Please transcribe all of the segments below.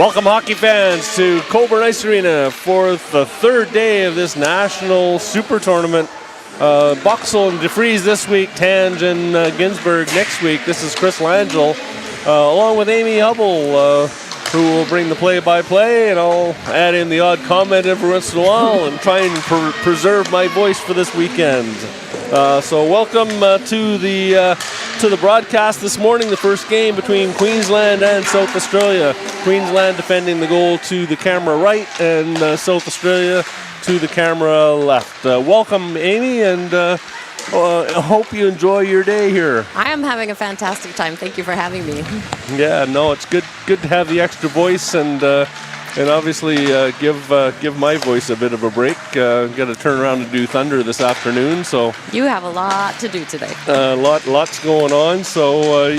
Welcome, hockey fans, to Cockburn Ice Arena for the third day of this national super tournament. BOXALL and DeFries this week, Tange and Ginsberg next week. This is Chris Langell, along with Amy Hubble, who will bring the play-by-play, and I'll add in the odd comment every once in a while and try and preserve my voice for this weekend. So welcome to the broadcast this morning, the first game between Queensland and South Australia. Queensland defending the goal to the camera right, and South Australia to the camera left. Welcome, Amy, and I hope you enjoy your day here. I am having a fantastic time. Thank you for having me. Yeah, no, it's good to have the extra voice, and obviously give my voice a bit of a break. Got to turn around and do Thunder this afternoon, so you have a lot to do today. Lots going on. So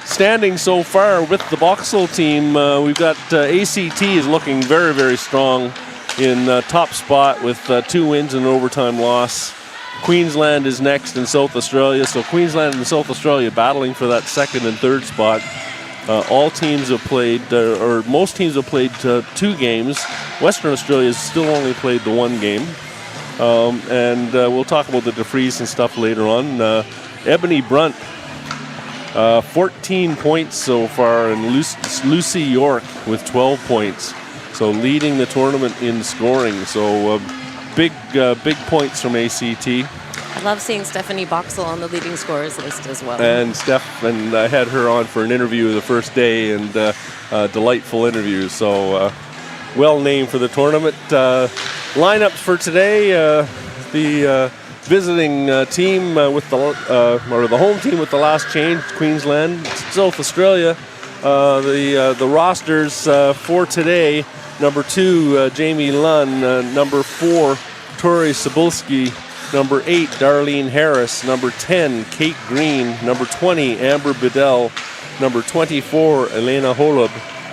standing so far with the BOXALL team, we've got ACT is looking very, very strong in top spot with 2 wins and an overtime loss. Queensland is next in South Australia, so Queensland and South Australia battling for that second and third spot. All teams have played, or most teams have played 2 games. Western Australia has still only played the 1 game. And we'll talk about the DeFries and stuff later on. Ebony Brunt, 14 points so far, and Lucy York with 12 points. So leading the tournament in scoring. So big points from ACT. I love seeing Stephanie BOXALL on the leading scorers list as well. And I had her on for an interview the first day, and delightful interview. So well named for the tournament. Lineups for today: the visiting team with the home team with the last change, Queensland. South Australia. The rosters for today: number 2, Jamie Lunn; number 4, Tori Cebulski; number 8, Darlene Harris; number 10, Kate Green; number 20, Amber Bedell; number 24, Elena Holub;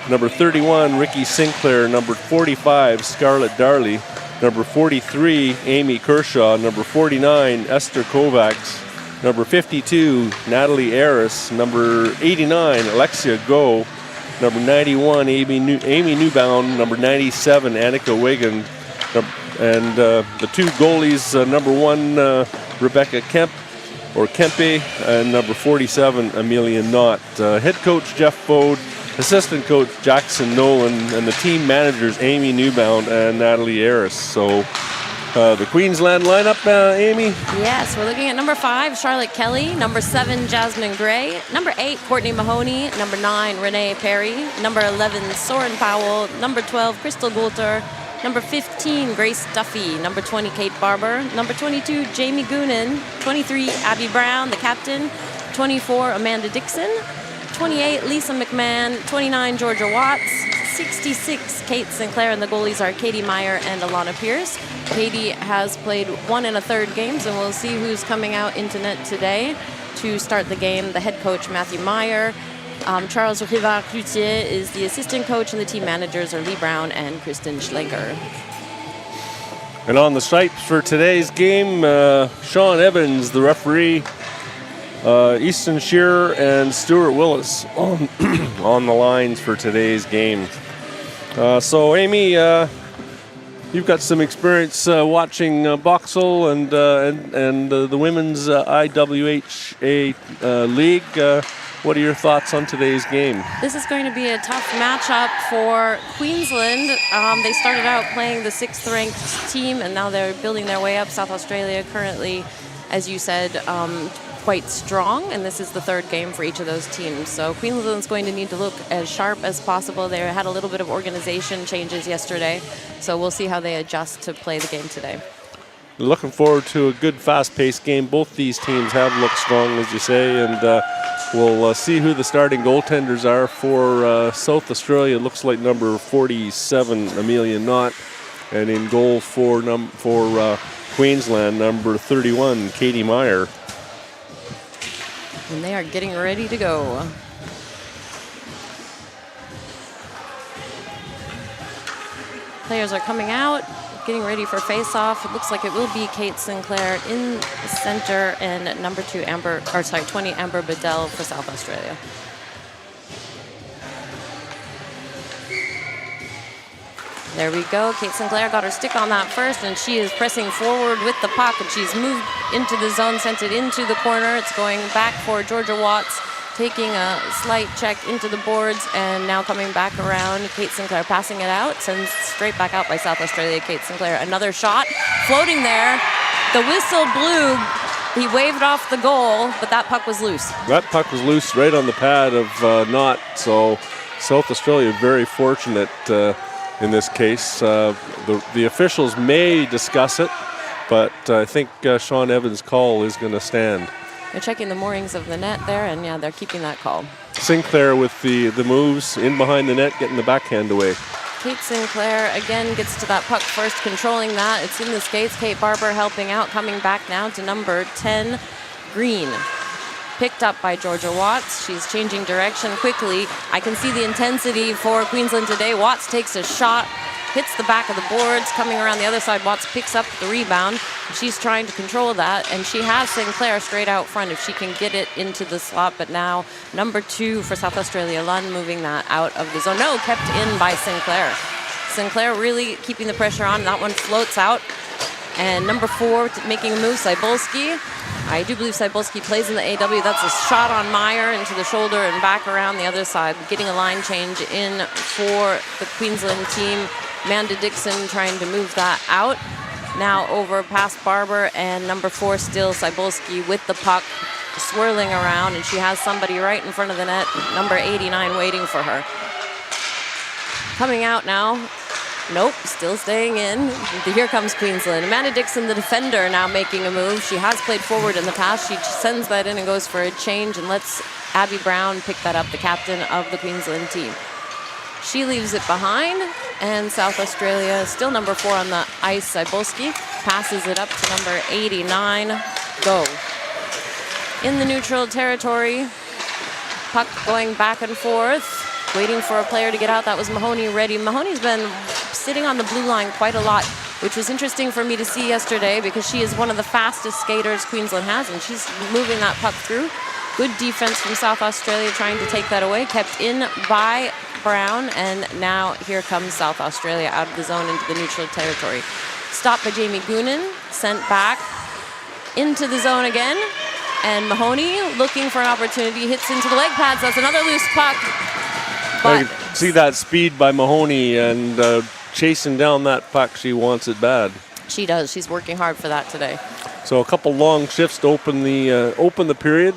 number 31, Ricky Sinclair; number 45, Scarlett Darley; number 43, Amy Kershaw; number 49, Esther Kovacs; number 52, Natalie Aris; number 89, Alexia Go; number 91, Amy Newbound; number 97, Annika Wiegand; and the 2 goalies, number 1, Rebecca Kempe, and number 47, Amelia Knott. Head coach Jeff Fode, assistant coach Jackson Nolan, and the team managers Amy Newbound and Natalie Aris. So the Queensland lineup, Amy? Yes, we're looking at number 5, Charlotte Kelly; number 7, Jasmine Gray; number 8, Courtney Mahoney; number 9, Renee Perry; number 11, Soren Powell; number 12, Crystal Goulter; number 15, Grace Duffy; number 20, Kate Barber; number 22, Jamie Goonan; 23, Abby Brown, the captain; 24, Amanda Dixon; 28, Lisa McMahon; 29, Georgia Watts; 66, Kate Sinclair, and the goalies are Katie Meyer and Alana Pierce. Katie has played 1 1/3 games, and we'll see who's coming out into net today to start the game. The head coach, Matthew Meyer. Charles Rivard-Cloutier is the assistant coach, and the team managers are Lee Brown and Kristen Schlenker. And on the stripes for today's game, Sean Evans, the referee, Easton Shearer and Stuart Willis on the lines for today's game. So, Amy, you've got some experience watching BOXALL and the women's IWHA league. What are your thoughts on today's game? This is going to be a tough matchup for Queensland. They started out playing the 6th-ranked team, and now they're building their way up. South Australia currently, as you said, quite strong, and this is the 3rd game for each of those teams. So Queensland's going to need to look as sharp as possible. They had a little bit of organization changes yesterday, so we'll see how they adjust to play the game today. Looking forward to a good, fast-paced game. Both these teams have looked strong, as you say, and we'll see who the starting goaltenders are for South Australia. It looks like number 47, Amelia Knott, and in goal for Queensland, number 31, Katie Meyer. And they are getting ready to go. Players are coming out, getting ready for face-off. It looks like it will be Kate Sinclair in the center and number 20, Amber Bedell for South Australia. There we go. Kate Sinclair got her stick on that first, and she is pressing forward with the puck, and she's moved into the zone, sent it into the corner. It's going back for Georgia Watts, taking a slight check into the boards, and now coming back around. Kate Sinclair passing it out, sends straight back out by South Australia. Kate Sinclair, another shot, floating there. The whistle blew. He waved off the goal, but that puck was loose. That puck was loose right on the pad of Knott, so South Australia very fortunate in this case. The officials may discuss it, but I think Sean Evans' call is going to stand. They're checking the moorings of the net there, and yeah, they're keeping that call. Sinclair with the moves in behind the net, getting the backhand away. Kate Sinclair again gets to that puck first, controlling that. It's in the skates. Kate Barber helping out, coming back now to number 10, Green. Picked up by Georgia Watts. She's changing direction quickly. I can see the intensity for Queensland today. Watts takes a shot, hits the back of the boards, coming around the other side. Watts picks up the rebound. She's trying to control that, and she has Sinclair straight out front if she can get it into the slot. But now number 2 for South Australia, Lund, moving that out of the zone. No, kept in by Sinclair. Sinclair really keeping the pressure on. That one floats out. And number 4 making a move, Cybulski. I do believe Cybulski plays in the AW. That's a shot on Meyer into the shoulder and back around the other side. Getting a line change in for the Queensland team. Amanda Dixon trying to move that out. Now over past Barber, and number 4 still Cybulski with the puck swirling around, and she has somebody right in front of the net, number 89, waiting for her. Coming out now. Nope, still staying in. Here comes Queensland. Amanda Dixon, the defender, now making a move. She has played forward in the past. She sends that in and goes for a change and lets Abby Brown pick that up, the captain of the Queensland team. She leaves it behind, and South Australia, still number 4 on the ice, Cybulski, passes it up to number 89, Go. In the neutral territory, puck going back and forth, waiting for a player to get out. That was Mahoney ready. Mahoney's been sitting on the blue line quite a lot, which was interesting for me to see yesterday because she is one of the fastest skaters Queensland has, and she's moving that puck through. Good defense from South Australia trying to take that away. Kept in by Brown, and now here comes South Australia out of the zone into the neutral territory. Stopped by Jamie Goonan, sent back into the zone again, and Mahoney looking for an opportunity, hits into the leg pads. That's another loose puck. I can see that speed by Mahoney and chasing down that puck. She wants it bad. She does. She's working hard for that today. So a couple long shifts to open the period.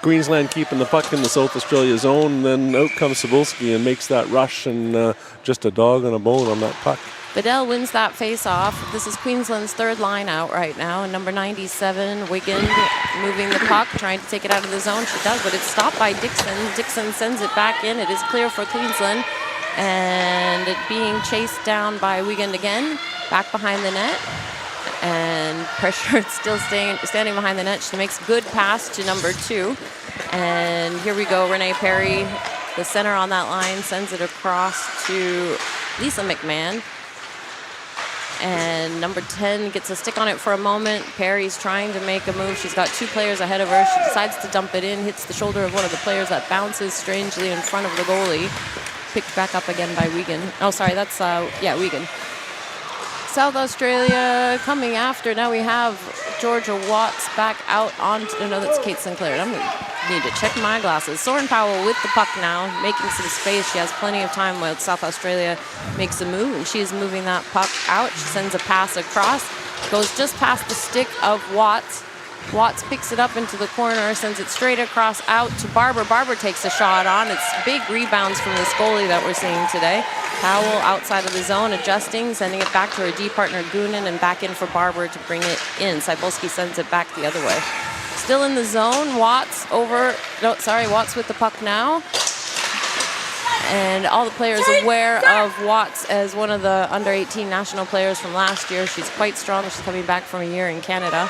Queensland keeping the puck in the South Australia zone. Then out comes Cybulski and makes that rush, and just a dog on a bone on that puck. Bedell wins that face-off. This is Queensland's third line out right now. And number 97, Wigan, moving the puck, trying to take it out of the zone. She does, but it's stopped by Dixon. Dixon sends it back in. It is clear for Queensland. And it being chased down by Wigan again, back behind the net. And pressure still standing behind the net. She makes good pass to number 2. And here we go, Renee Perry, the center on that line, sends it across to Lisa McMahon. And number 10 gets a stick on it for a moment. Perry's trying to make a move. She's got 2 players ahead of her. She decides to dump it in, hits the shoulder of one of the players that bounces strangely in front of the goalie. Picked back up again by Wigan. Oh, sorry, that's, Wigan. South Australia coming after. Now we have Georgia Watts back out on. No, that's Kate Sinclair. I'm going to need to check my glasses. Soren Powell with the puck now, making some space. She has plenty of time while South Australia makes a move, and she is moving that puck out. She sends a pass across, goes just past the stick of Watts. Watts picks it up into the corner, sends it straight across out to Barber. Barber takes a shot on. It's big rebounds from this goalie that we're seeing today. Powell outside of the zone, adjusting, sending it back to her D partner Goonan, and back in for Barber to bring it in. Cybulski sends it back the other way. Still in the zone, Watts with the puck now. And all the players aware of Watts as one of the under-18 national players from last year. She's quite strong. She's coming back from a year in Canada.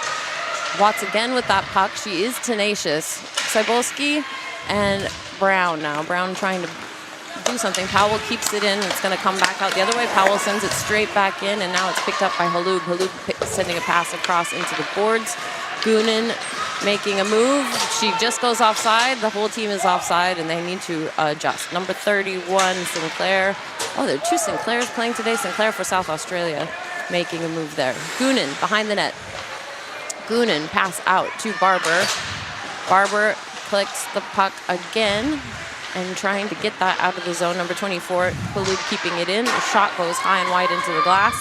Watts again with that puck. She is tenacious. Cybulski and Brown now. Brown trying to do something. Powell keeps it in. It's going to come back out the other way. Powell sends it straight back in, and now it's picked up by Halub. Halub sending a pass across into the boards. Goonan making a move. She just goes offside. The whole team is offside, and they need to adjust. Number 31, Sinclair, Oh, there are two Sinclairs playing today. Sinclair for South Australia making a move there. Goonan behind the net. Goonan pass out to Barber. Barber clicks the puck again and trying to get that out of the zone. Number 24, QLD keeping it in. The shot goes high and wide into the glass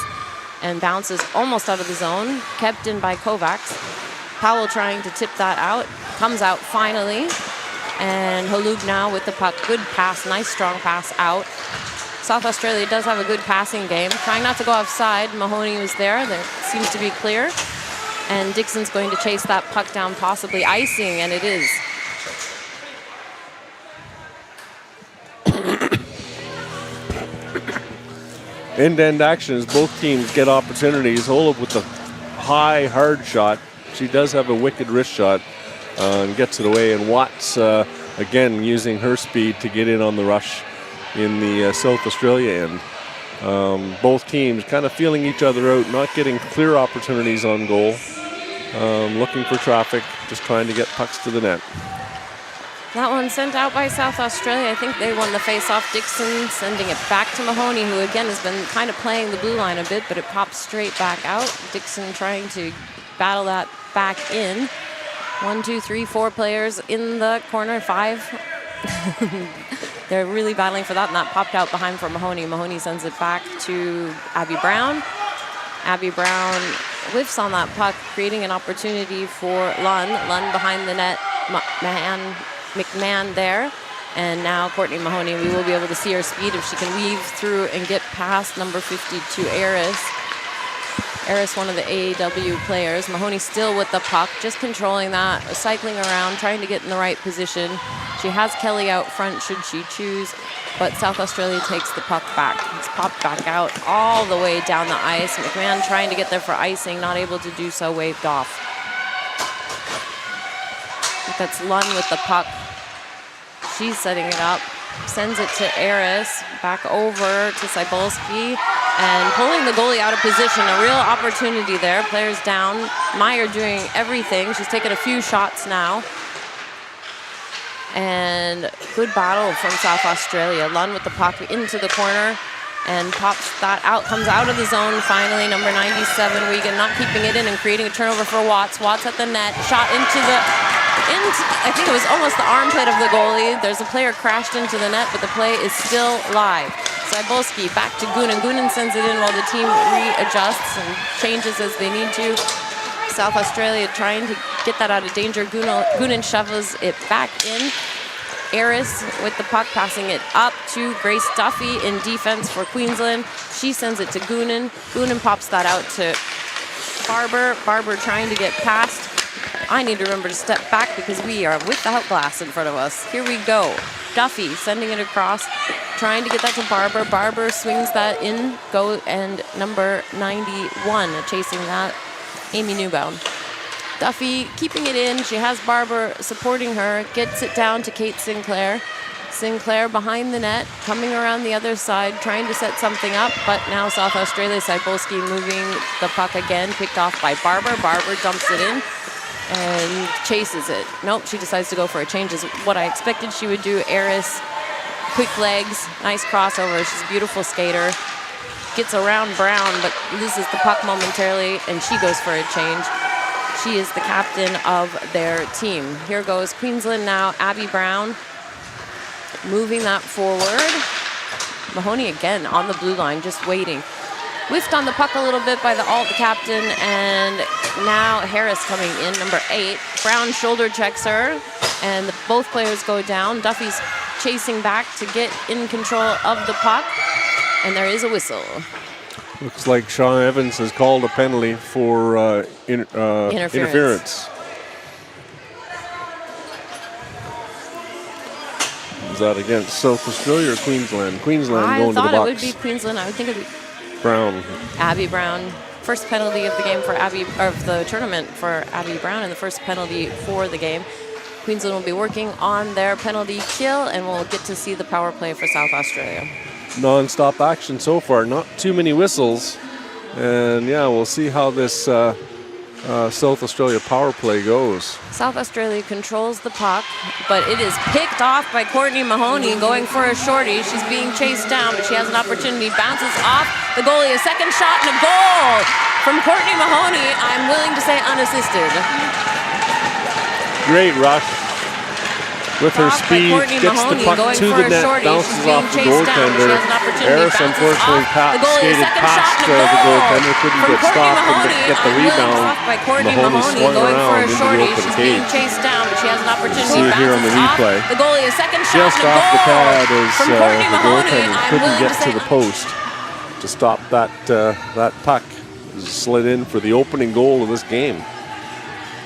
and bounces almost out of the zone. Kept in by Kovacs. Powell trying to tip that out. Comes out finally. And Halug now with the puck. Good pass, nice strong pass out. South Australia does have a good passing game. Trying not to go offside. Mahoney was there. That seems to be clear. And Dixon's going to chase that puck down, possibly icing, and it is. End-to-end action as both teams get opportunities. Holub with the high, hard shot. She does have a wicked wrist shot and gets it away. And Watts, again, using her speed to get in on the rush in the South Australia end. Both teams kind of feeling each other out, not getting clear opportunities on goal. Looking for traffic, just trying to get pucks to the net. That one sent out by South Australia. I think they won the face-off. Dixon sending it back to Mahoney, who again has been kind of playing the blue line a bit, but it pops straight back out. Dixon trying to battle that back in. 1, 2, 3, 4 players in the corner. 5. They're really battling for that, and that popped out behind for Mahoney. Mahoney sends it back to Abby Brown. Abby Brown whiffs on that puck, creating an opportunity for Lund. Lund behind the net. McMahon there. And now Courtney Mahoney, we will be able to see her speed if she can weave through and get past number 52, Eris. Eris, one of the AAW players. Mahoney still with the puck, just controlling that, cycling around, trying to get in the right position. She has Kelly out front should she choose, but South Australia takes the puck back. It's popped back out all the way down the ice. McMahon trying to get there for icing, not able to do so, waved off. That's Lund with the puck. She's setting it up, sends it to Eris, back over to Cybulski, and pulling the goalie out of position. A real opportunity there. Players down. Meyer doing everything. She's taken a few shots now. And good battle from South Australia. Lund with the puck into the corner and pops that out, comes out of the zone finally. Number 97, Wiegand not keeping it in and creating a turnover for Watts. Watts at the net, shot into I think it was almost the armpit of the goalie. There's a player crashed into the net, but the play is still live. Cybulski back to Goonan. Goonan sends it in while the team readjusts and changes as they need to. South Australia trying to get that out of danger. Goonan shovels it back in. Eris with the puck, passing it up to Grace Duffy in defense for Queensland. She sends it to Goonan. Goonan pops that out to Barber. Barber trying to get past. I need to remember to step back because we are without glass in front of us. Here we go. Duffy sending it across, trying to get that to Barber. Barber swings that in, and number 91 chasing that, Amy Newbound. Duffy keeping it in. She has Barber supporting her, gets it down to Kate Sinclair. Sinclair behind the net, coming around the other side, trying to set something up, but now South Australia, Cybulski moving the puck again, picked off by Barber. Barber dumps it in and chases it. Nope, she decides to go for a change, is what I expected she would do. Eris, quick legs, nice crossover. She's a beautiful skater. Gets around Brown, but loses the puck momentarily, and she goes for a change. She is the captain of their team. Here goes Queensland now. Abby Brown moving that forward. Mahoney again on the blue line, just waiting. Whiffed on the puck a little bit by the captain, and now Harris coming in, number 8. Brown shoulder checks her, and both players go down. Duffy's chasing back to get in control of the puck, and there is a whistle. Looks like Sean Evans has called a penalty for interference. Is that against South Australia or Queensland? Queensland going to the box. I thought it would be Queensland. I would think it would be Brown. Abby Brown. First penalty of the game for of the tournament for Abby Brown, and the first penalty for the game. Queensland will be working on their penalty kill, and we'll get to see the power play for South Australia. Non-stop action so far. Not too many whistles. And yeah, we'll see how this South Australia power play goes. South Australia controls the puck, but it is picked off by Courtney Mahoney going for a shorty. She's being chased down, but she has an opportunity. Bounces off the goalie. A second shot and a goal from Courtney Mahoney. I'm willing to say unassisted. Great rush. With her speed, gets the puck to the net, bounces off the goaltender. Harris unfortunately skated past the goaltender, couldn't get stopped and get the rebound. Mahoney swung around into the open cage. See it here on the replay. Just off the pad as the goaltender couldn't get to the post to stop that puck. Slid in for the opening goal of this game.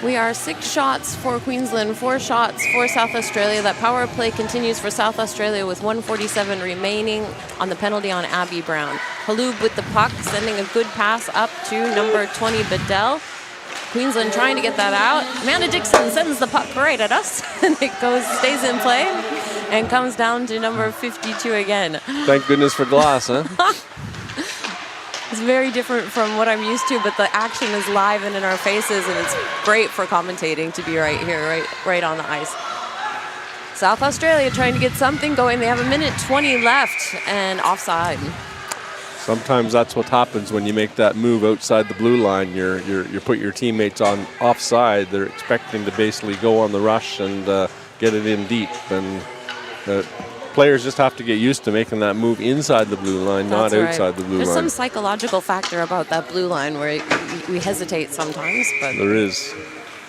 We are 6 shots for Queensland, 4 shots for South Australia. That power play continues for South Australia with 1:47 remaining on the penalty on Abby Brown. Halub with the puck, sending a good pass up to number 20, Bedell. Queensland trying to get that out. Amanda Dixon sends the puck right at us, and it stays in play, and comes down to number 52 again. Thank goodness for glass, huh? It's very different from what I'm used to, but the action is live and in our faces, and it's great for commentating to be right here, right on the ice. South Australia trying to get something going. They have 1:20 left and offside. Sometimes that's what happens when you make that move outside the blue line. You put your teammates on offside. They're expecting to basically go on the rush and get it in deep, and players just have to get used to making that move inside the blue line, not outside the blue line. There's some psychological factor about that blue line where we hesitate sometimes, but there is.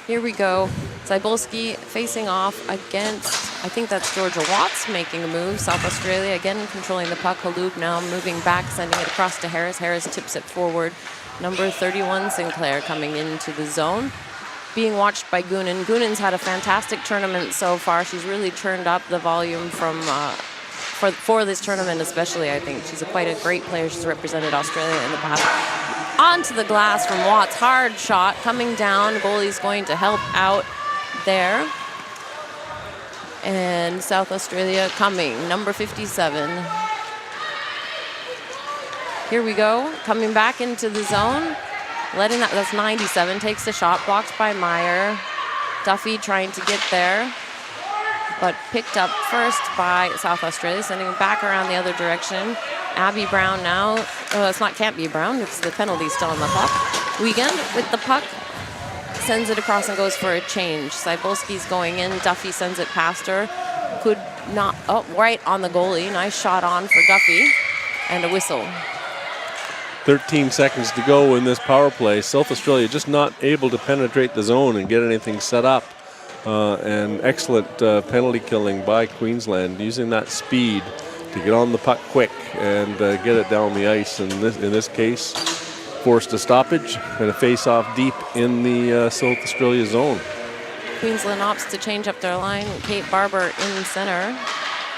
Here we go. Cybulski facing off against, I think that's Georgia Watts making a move. South Australia again controlling the puck. Halub now moving back, sending it across to Harris. Harris tips it forward. Number 31, Sinclair, coming into the zone. Being watched by Goonan. Goonan's had a fantastic tournament so far. She's really turned up the volume from for this tournament especially, I think. She's quite a great player. She's represented Australia in the past. Onto the glass from Watts. Hard shot coming down. Goalie's going to help out there. And South Australia coming. Number 57. Here we go. Coming back into the zone. Letting that's 97, takes the shot, blocked by Meyer. Duffy trying to get there, but picked up first by South Australia, sending it back around the other direction. Abby Brown now, can't be Brown, it's the penalty still on the puck. Wiegand with the puck, sends it across and goes for a change. Cybulski's going in, Duffy sends it past her. Could not, right on the goalie, nice shot on for Duffy, and a whistle. 13 seconds to go in this power play. South Australia just not able to penetrate the zone and get anything set up. And excellent penalty killing by Queensland, using that speed to get on the puck quick and get it down the ice. And in this case, forced a stoppage and a face-off deep in the South Australia zone. Queensland opts to change up their line. Kate Barber in center,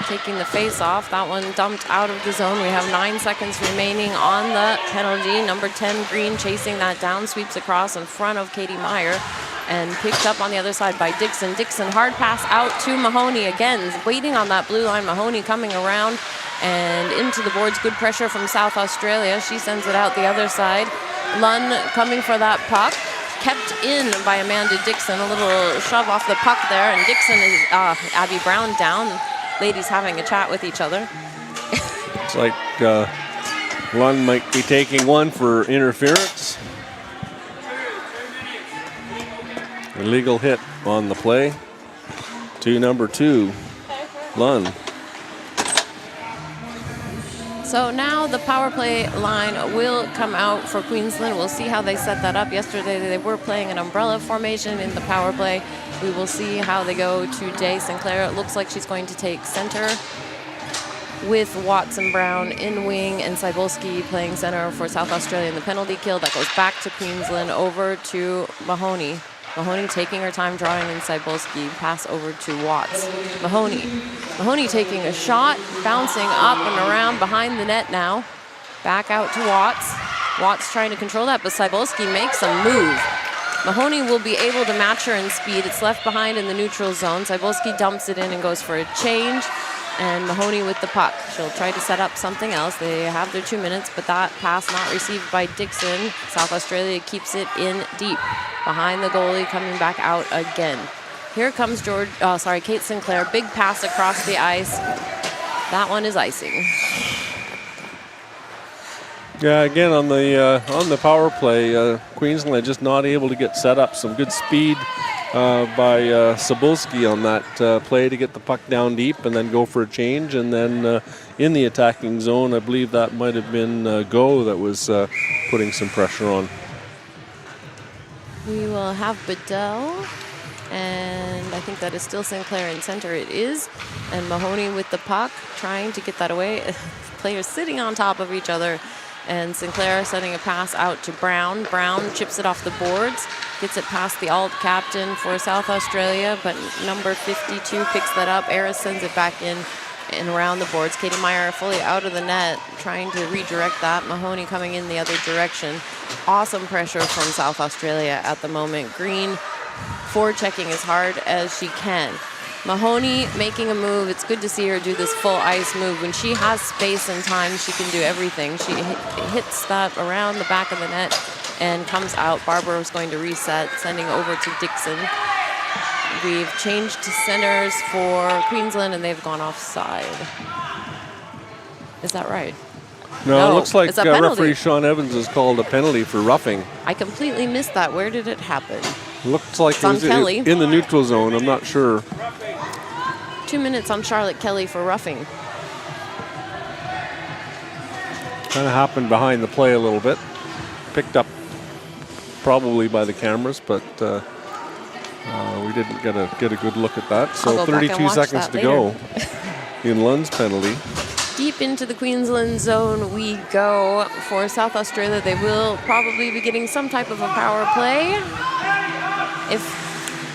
taking the face-off. That one dumped out of the zone. We have 9 seconds remaining on the penalty. Number 10, Green, chasing that down, sweeps across in front of Katie Meyer and picked up on the other side by Dixon. Dixon, hard pass out to Mahoney again, waiting on that blue line. Mahoney coming around and into the boards. Good pressure from South Australia. She sends it out the other side. Lunn coming for that puck. Kept in by Amanda Dixon. A little shove off the puck there, and Dixon is Abby Brown down. Ladies having a chat with each other. It's like Lund might be taking one for interference. Illegal hit on the play to number 2, Lund. So now the power play line will come out for Queensland. We'll see how they set that up. Yesterday they were playing an umbrella formation in the power play. We will see how they go today. Sinclair, it looks like she's going to take center with Watts and Brown in wing, and Cybulski playing center for South Australia in the penalty kill. That goes back to Queensland, over to Mahoney. Mahoney taking her time drawing in Cybulski. Pass over to Watts. Mahoney taking a shot, bouncing up and around behind the net now. Back out to Watts. Watts trying to control that, but Cybulski makes a move. Mahoney will be able to match her in speed. It's left behind in the neutral zone. Cybulski dumps it in and goes for a change. And Mahoney with the puck. She'll try to set up something else. They have their 2 minutes, but that pass not received by Dixon. South Australia keeps it in deep. Behind the goalie, coming back out again. Here comes Kate Sinclair. Big pass across the ice. That one is icing. Yeah, again on the power play, Queensland just not able to get set up. Some good speed by Cebulski on that play to get the puck down deep and then go for a change. And then in the attacking zone, I believe that might have been Go that was putting some pressure on. We will have Bedell, and I think that is still Sinclair in center. It is. And Mahoney with the puck, trying to get that away. Players sitting on top of each other. And Sinclair sending a pass out to Brown. Brown chips it off the boards, gets it past the alt captain for South Australia, but number 52 picks that up. Eris sends it back in and around the boards. Katie Meyer fully out of the net, trying to redirect that. Mahoney coming in the other direction. Awesome pressure from South Australia at the moment. Green forechecking as hard as she can. Mahoney making a move. It's good to see her do this full ice move. When she has space and time, she can do everything. She hits that around the back of the net and comes out. Barber is going to reset, sending over to Dixon. We've changed to centers for Queensland, and they've gone offside. Is that right? No, it looks like referee Sean Evans has called a penalty for roughing. I completely missed that. Where did it happen? Looks like it was in the neutral zone. I'm not sure. 2 minutes on Charlotte Kelly for roughing. Kind of happened behind the play a little bit. Picked up probably by the cameras, but we didn't get a good look at that. So 32 seconds to go in Lund's penalty. Deep into the Queensland zone we go. For South Australia, they will probably be getting some type of a power play.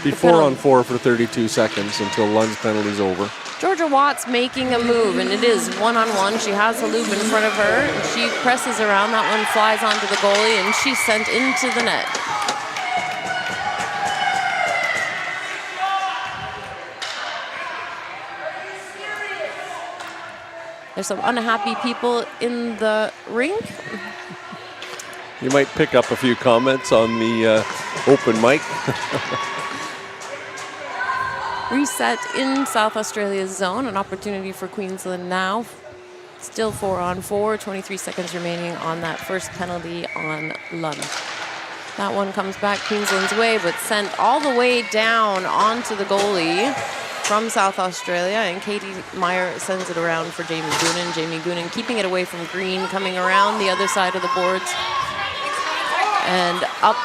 Be 4-on-4 for 32 seconds until Lund's penalty's over. Georgia Watts making a move, and it is 1-on-1. She has Halub in front of her. She presses around. That one flies onto the goalie, and she's sent into the net. There's some unhappy people in the rink. You might pick up a few comments on the open mic. Reset in South Australia's zone. An opportunity for Queensland now. Still 4-on-4. 23 seconds remaining on that first penalty on Lund. That one comes back Queensland's way, but sent all the way down onto the goalie from South Australia. And Katie Meyer sends it around for Jamie Goonan. Jamie Goonan keeping it away from Green, coming around the other side of the boards. And up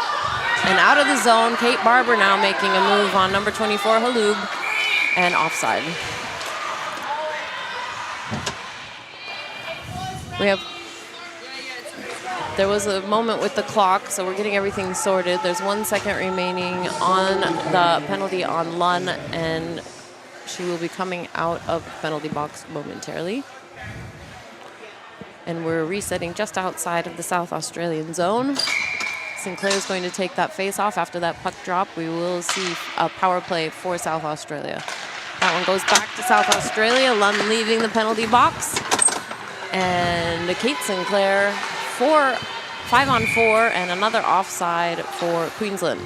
and out of the zone. Kate Barber now making a move on number 24, Halub, and offside. There was a moment with the clock, so we're getting everything sorted. There's 1 second remaining on the penalty on Lund, and she will be coming out of the penalty box momentarily. And we're resetting just outside of the South Australian zone. Sinclair is going to take that face-off after that puck drop. We will see a power play for South Australia. That one goes back to South Australia. Lund leaving the penalty box. And Kate Sinclair, 5-on-4, and another offside for Queensland.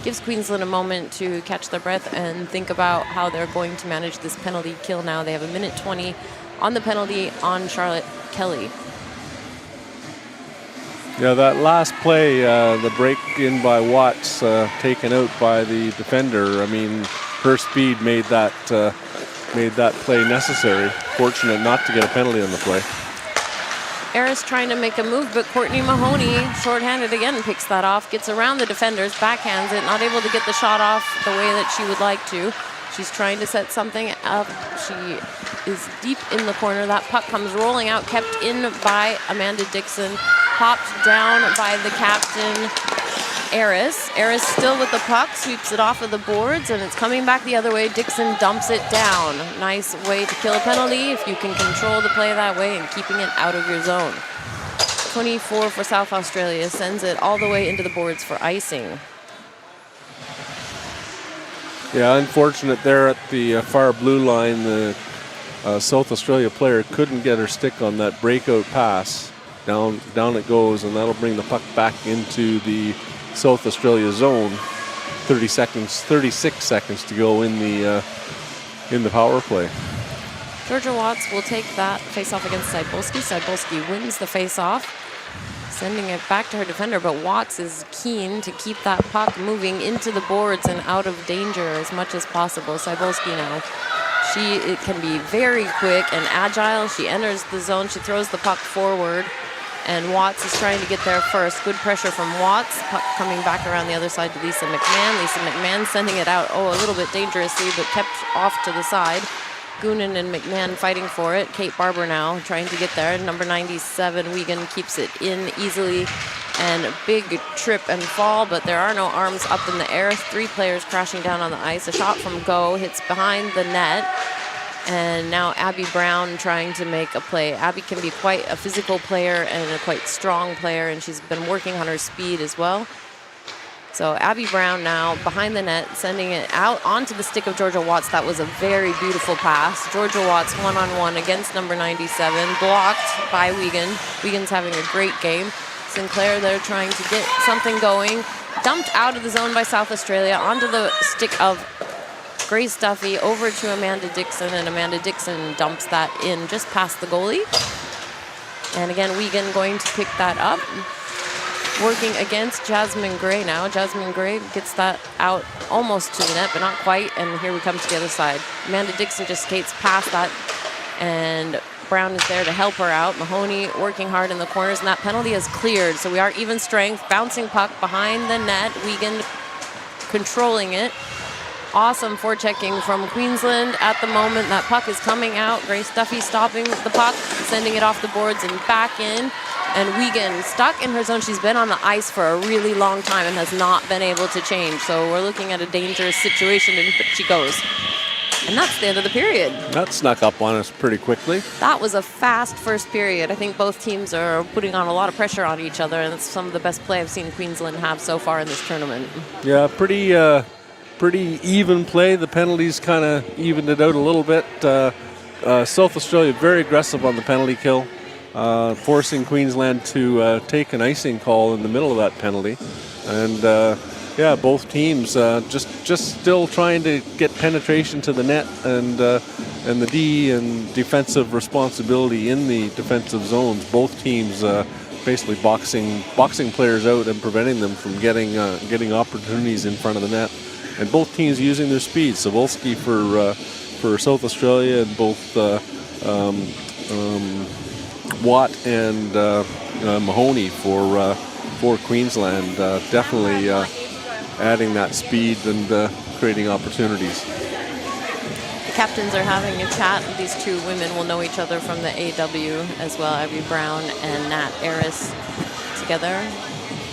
Gives Queensland a moment to catch their breath and think about how they're going to manage this penalty kill now. They have 1:20 on the penalty on Charlotte Kelly. Yeah, that last play, the break in by Watts, taken out by the defender. I mean, her speed made that play necessary. Fortunate not to get a penalty on the play. Eris trying to make a move, but Courtney Mahoney, shorthanded again, picks that off, gets around the defenders, backhands it, not able to get the shot off the way that she would like to. She's trying to set something up. She is deep in the corner. That puck comes rolling out, kept in by Amanda Dixon, popped down by the captain, Eris. Eris still with the puck, sweeps it off of the boards, and it's coming back the other way. Dixon dumps it down. Nice way to kill a penalty if you can control the play that way and keeping it out of your zone. 24 for South Australia, sends it all the way into the boards for icing. Yeah, unfortunate there at the far blue line. The South Australia player couldn't get her stick on that breakout pass. Down it goes, and that'll bring the puck back into the South Australia zone. 36 seconds to go in the power play. Georgia Watts will take that face-off against Cybulski. Cybulski wins the face-off, sending it back to her defender, but Watts is keen to keep that puck moving into the boards and out of danger as much as possible. Cybulski now, it can be very quick and agile. She enters the zone, she throws the puck forward, and Watts is trying to get there first. Good pressure from Watts, puck coming back around the other side to Lisa McMahon. Lisa McMahon sending it out, a little bit dangerously, but kept off to the side. Goonan and McMahon fighting for it. Kate Barber now trying to get there. Number 97, Wiegand, keeps it in easily. And a big trip and fall, but there are no arms up in the air. 3 players crashing down on the ice. A shot from Go hits behind the net. And now Abby Brown trying to make a play. Abby can be quite a physical player and a quite strong player, and she's been working on her speed as well. So Abby Brown now behind the net, sending it out onto the stick of Georgia Watts. That was a very beautiful pass. Georgia Watts one-on-one against number 97, blocked by Wiegand. Wiegand's having a great game. Sinclair there trying to get something going. Dumped out of the zone by South Australia onto the stick of Grace Duffy over to Amanda Dixon, and Amanda Dixon dumps that in just past the goalie. And again, Wiegand going to pick that up. Working against Jasmine Gray now. Jasmine Gray gets that out almost to the net, but not quite. And here we come to the other side. Amanda Dixon just skates past that, and Brown is there to help her out. Mahoney working hard in the corners, and that penalty is cleared. So we are even strength. Bouncing puck behind the net. Wiegand controlling it. Awesome forechecking from Queensland at the moment. That puck is coming out. Grace Duffy stopping the puck, sending it off the boards and back in. And Wiegand stuck in her zone. She's been on the ice for a really long time and has not been able to change. So we're looking at a dangerous situation, but she goes. And that's the end of the period. That snuck up on us pretty quickly. That was a fast first period. I think both teams are putting on a lot of pressure on each other, and it's some of the best play I've seen Queensland have so far in this tournament. Yeah, pretty even play. The penalties kind of evened it out a little bit. South Australia very aggressive on the penalty kill, forcing Queensland to take an icing call in the middle of that penalty. And yeah, both teams just still trying to get penetration to the net and the D and defensive responsibility in the defensive zones. Both teams basically boxing players out and preventing them from getting opportunities in front of the net. And both teams using their speed. Cybulski for South Australia, and both Watt and Mahoney for Queensland. Definitely adding that speed and creating opportunities. The captains are having a chat. These two women will know each other from the AW as well. Abby Brown and Nat Aris together,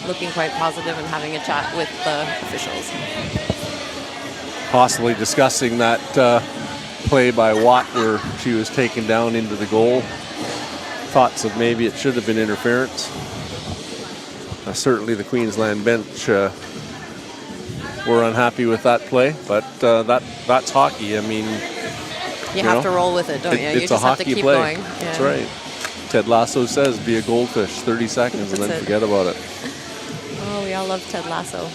looking quite positive and having a chat with the officials. Possibly discussing that play by Watt where she was taken down into the goal. Thoughts of maybe it should have been interference. Certainly the Queensland bench were unhappy with that play, but that's hockey. I mean, you have to roll with it, don't you? It's you just a have to hockey keep play. going. Yeah. That's right. Ted Lasso says, be a goldfish, 30 seconds, and then forget about it. Oh, we all love Ted Lasso.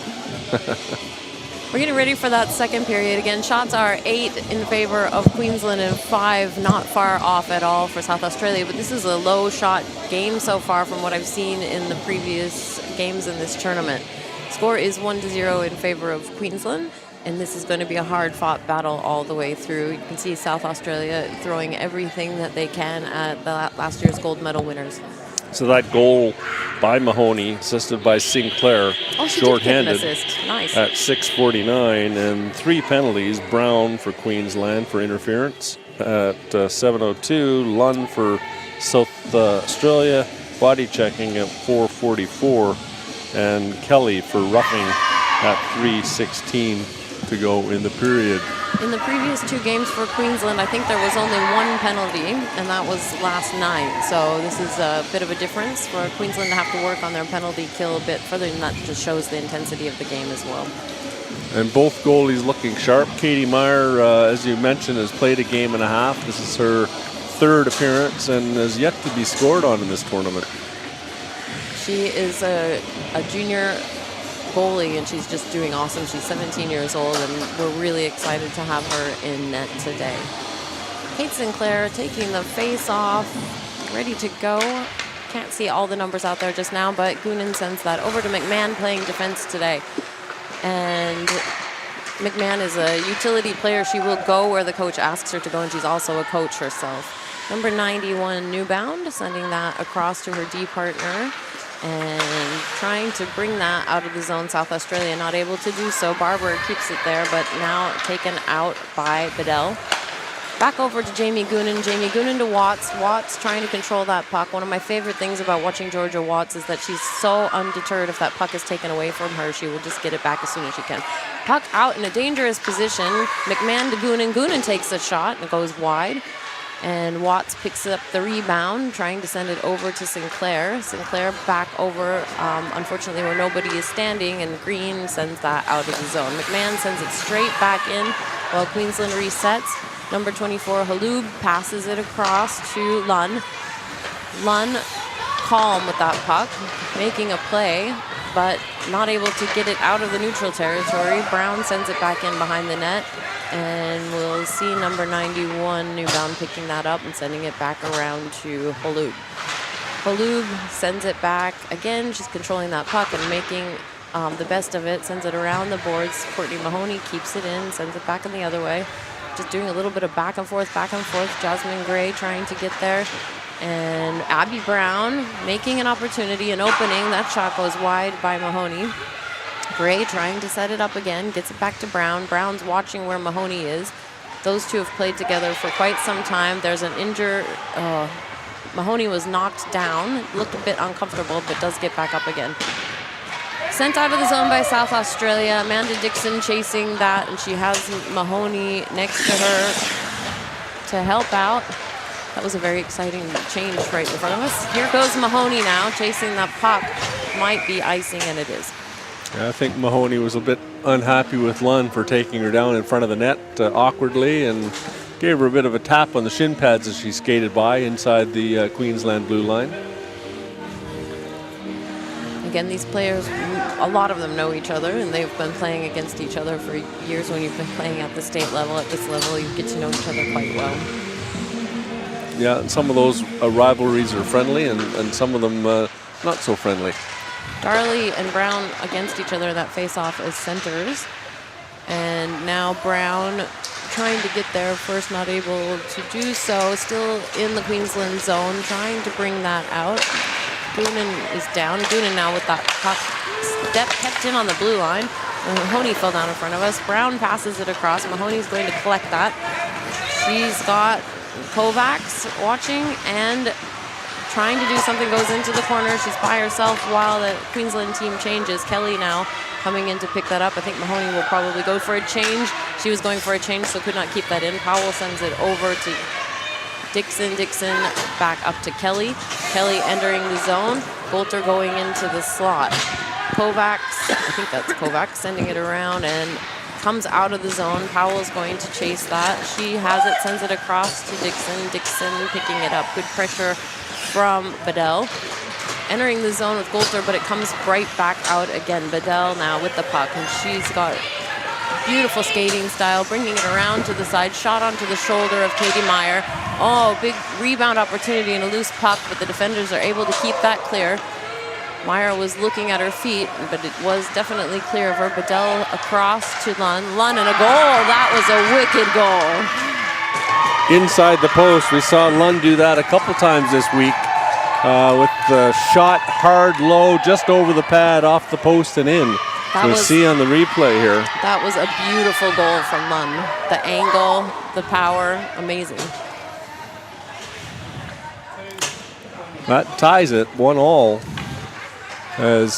We're getting ready for that second period. Again, shots are 8 in favor of Queensland and 5 not far off at all for South Australia. But this is a low shot game so far from what I've seen in the previous games in this tournament. Score is 1-0 in favor of Queensland, and this is going to be a hard-fought battle all the way through. You can see South Australia throwing everything that they can at the last year's gold medal winners. So that goal by Mahoney, assisted by Sinclair, shorthanded nice. At 6:49, and 3 penalties. Brown for Queensland for interference at 7:02, Lund for South Australia, body checking at 4:44, and Kelly for roughing at 3:16 to go in the period. In the previous 2 games for Queensland, I think there was only 1 penalty, and that was last night. So this is a bit of a difference for Queensland to have to work on their penalty kill a bit further, and that just shows the intensity of the game as well. And both goalies looking sharp. Katie Meyer, as you mentioned, has played a game and a half. This is her third appearance and has yet to be scored on in this tournament. She is a junior goalie, and she's just doing awesome. She's 17 years old, and we're really excited to have her in net today. Kate Sinclair taking the face off, ready to go. Can't see all the numbers out there just now, but Goonan sends that over to McMahon, playing defense today. And McMahon is a utility player. She will go where the coach asks her to go, and she's also a coach herself. Number 91, Newbound, sending that across to her D partner and trying to bring that out of the zone. South Australia not able to do so. Barber keeps it there, but now taken out by Bedell. Back over to Jamie Goonan. Jamie Goonan to Watts. Watts trying to control that puck. One of my favorite things about watching Georgia Watts is that she's so undeterred. If that puck is taken away from her, she will just get it back as soon as she can. Puck out in a dangerous position. McMahon to Goonan. Goonan takes a shot and goes wide. And Watts picks up the rebound, trying to send it over to Sinclair. Sinclair back over, unfortunately, where nobody is standing, and Green sends that out of the zone. McMahon sends it straight back in while Queensland resets. Number 24, Halub, passes it across to Lunn. Lunn calm with that puck, making a play, but not able to get it out of the neutral territory. Brown sends it back in behind the net. And we'll see number 91, Newbound, picking that up and sending it back around to Halub. Halub sends it back. Again, she's controlling that puck and making the best of it. Sends it around the boards. Courtney Mahoney keeps it in, sends it back in the other way. Just doing a little bit of back and forth, back and forth. Jasmine Gray trying to get there. And Abby Brown making an opportunity, an opening. That shot goes wide by Mahoney. Gray trying to set it up again, gets it back to Brown. Brown's watching where Mahoney is. Those two have played together for quite some time. There's an injury. Mahoney was knocked down, looked a bit uncomfortable, but does get back up again. Sent out of the zone by South Australia. Amanda Dixon chasing that, and she has Mahoney next to her to help out. That was a very exciting change right in front of us. Here goes Mahoney now, chasing that puck. Might be icing, and it is. I think Mahoney was a bit unhappy with Lunn for taking her down in front of the net awkwardly, and gave her a bit of a tap on the shin pads as she skated by inside the Queensland blue line. Again, these players, a lot of them know each other, and they've been playing against each other for years. When you've been playing at the state level, at this level, you get to know each other quite well. Yeah, and some of those rivalries are friendly, and some of them not so friendly. Darley and Brown against each other, that face-off as centers. And now Brown trying to get there first, not able to do so. Still in the Queensland zone, trying to bring that out. Goonan is down. Goonan now with that puck step kept in on the blue line. Mahoney fell down in front of us. Brown passes it across. Mahoney's going to collect that. She's got Kovacs watching and trying to do something, goes into the corner. She's by herself while the Queensland team changes. Kelly now coming in to pick that up. I think Mahoney will probably go for a change. She was going for a change, so could not keep that in. Powell sends it over to Dixon. Dixon back up to Kelly. Kelly entering the zone. Bolter going into the slot. Kovacs, I think that's Kovacs, sending it around and comes out of the zone. Powell's going to chase that. She has it, sends it across to Dixon. Dixon picking it up. Good pressure from Bedell. Entering the zone with Golter, but it comes right back out again. Bedell now with the puck, and she's got beautiful skating style, bringing it around to the side. Shot onto the shoulder of Katie Meyer. Oh, big rebound opportunity and a loose puck, but the defenders are able to keep that clear. Meyer was looking at her feet, but it was definitely clear of her. Bedell across to Lunn. Lunn and a goal. That was a wicked goal. Inside the post, we saw Lunn do that a couple times this week with the shot hard low just over the pad off the post and in. We'll see on the replay here. That was a beautiful goal from Lunn. The angle, the power, amazing. That ties it 1-1 as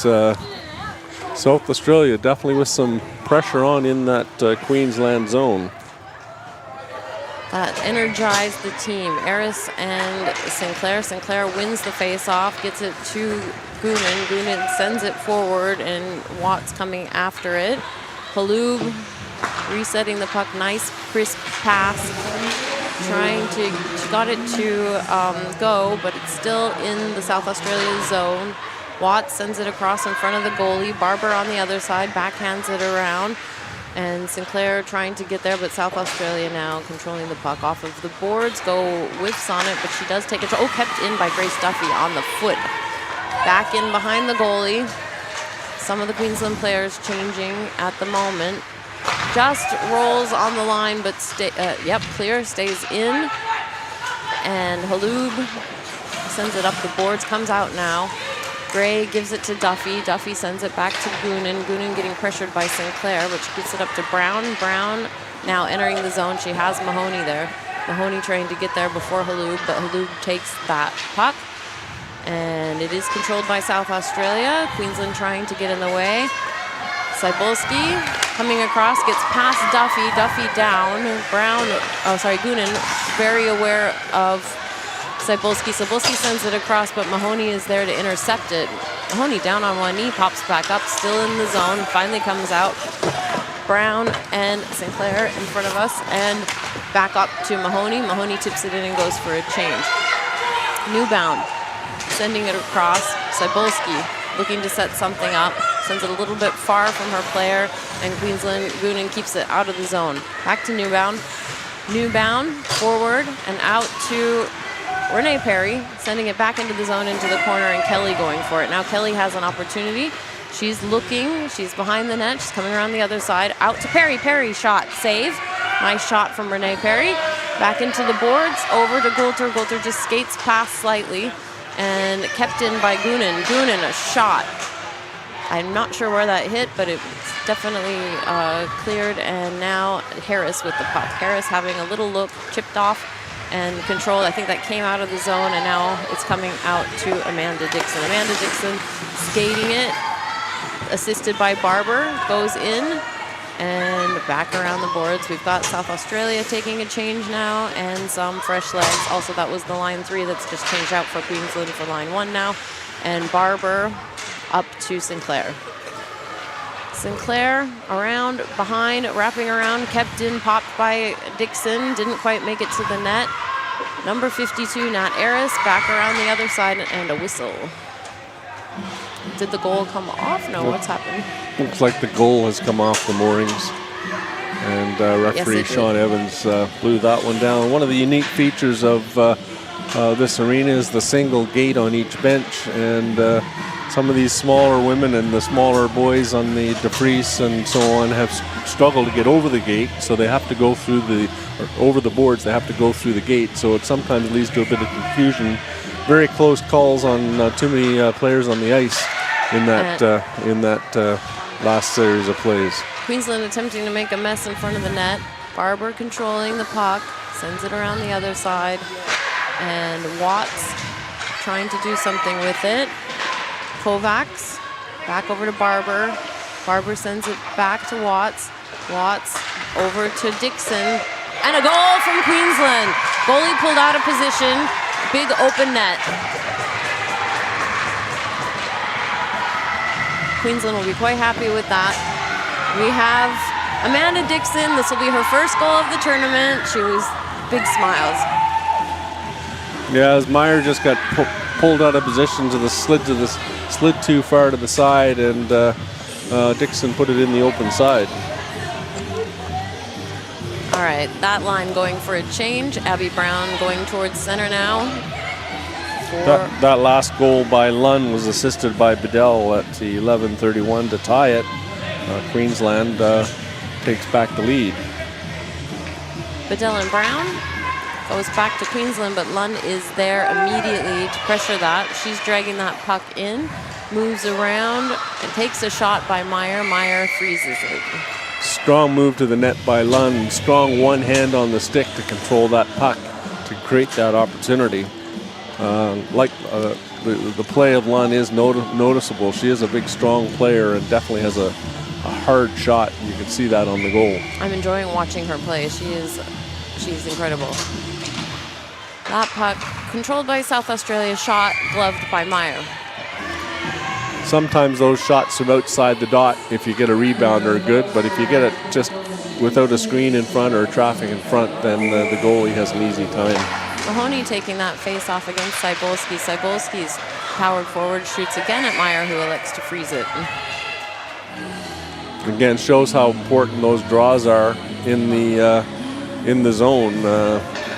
South Australia definitely with some pressure on in that Queensland zone. That energized the team. Eris and Sinclair. Sinclair wins the face-off, gets it to Goonan. Goonan sends it forward, and Watts coming after it. Halub resetting the puck. Nice, crisp pass. She got it to go, but it's still in the South Australia zone. Watts sends it across in front of the goalie. Barber on the other side backhands it around. And Sinclair trying to get there, but South Australia now controlling the puck off of the boards. Go whiffs on it, but she does take it. Oh, kept in by Grace Duffy on the foot. Back in behind the goalie. Some of the Queensland players changing at the moment. Just rolls on the line, but clear, stays in. And Halub sends it up the boards, comes out now. Gray gives it to Duffy. Duffy sends it back to Goonan. Goonan getting pressured by Sinclair, but she gets it up to Brown. Brown now entering the zone. She has Mahoney there. Mahoney trying to get there before Halub, but Halub takes that puck. And it is controlled by South Australia. Queensland trying to get in the way. Cybulski coming across, gets past Duffy. Duffy down. Goonan very aware of Cybulski. Cybulski sends it across, but Mahoney is there to intercept it. Mahoney down on one knee, pops back up, still in the zone, finally comes out. Brown and Sinclair in front of us, and back up to Mahoney. Mahoney tips it in and goes for a change. Newbound sending it across. Cybulski looking to set something up. Sends it a little bit far from her player, and Queensland Goonan keeps it out of the zone. Back to Newbound. Newbound forward and out to Renee Perry, sending it back into the zone, into the corner, and Kelly going for it. Now Kelly has an opportunity. She's looking. She's behind the net. She's coming around the other side. Out to Perry. Perry shot. Save. Nice shot from Renee Perry. Back into the boards. Over to Goulter. Goulter just skates past slightly and kept in by Goonan. Goonan, a shot. I'm not sure where that hit, but it's definitely cleared. And now Harris with the puck. Harris having a little look, chipped off and controlled. I think that came out of the zone, and now it's coming out to Amanda Dixon. Amanda Dixon skating it, assisted by Barber, goes in and back around the boards. We've got South Australia taking a change now and some fresh legs. Also, that was the line 3 that's just changed out for Queensland for line 1 now. And Barber up to Sinclair. Sinclair around, behind, wrapping around, kept in, popped by Dixon, didn't quite make it to the net. Number 52, Nat Aris, back around the other side, and a whistle. Did the goal come off? No, what's happened? Looks like the goal has come off the moorings. And referee Sean Evans blew that one down. One of the unique features of this arena is the single gate on each bench, and some of these smaller women and the smaller boys on the Deprise and so on have struggled to get over the gate, so they have to go through over the boards. They have to go through the gate, so it sometimes leads to a bit of confusion. Very close calls on too many players on the ice in that last series of plays. Queensland attempting to make a mess in front of the net. Barber controlling the puck, sends it around the other side, and Watts trying to do something with it. Kovacs back over to Barber. Barber sends it back to Watts. Watts over to Dixon. And a goal from Queensland. Goalie pulled out of position. Big open net. Queensland will be quite happy with that. We have Amanda Dixon. This will be her first goal of the tournament. She was big smiles. Yeah, as Meyer just got pulled out of position slid too far to the side, and Dixon put it in the open side. All right, that line going for a change. Abby Brown going towards center now. That last goal by Lunn was assisted by Bedell at the 11:31 to tie it. Queensland takes back the lead. Bedell and Brown goes back to Queensland, but Lunn is there immediately to pressure that. She's dragging that puck in, moves around, and takes a shot by Meyer. Meyer freezes it. Strong move to the net by Lunn. Strong one hand on the stick to control that puck, to create that opportunity. The play of Lunn is noticeable. She is a big, strong player and definitely has a hard shot. You can see that on the goal. I'm enjoying watching her play. She's incredible. That puck controlled by South Australia, shot, gloved by Meyer. sometimes those shots from outside the dot, if you get a rebound, are good. But if you get it just without a screen in front or traffic in front, then the goalie has an easy time. Mahoney taking that face-off against Cybulski. Cybulski's powered forward, shoots again at Meyer, who elects to freeze it. Again, shows how important those draws are in the zone,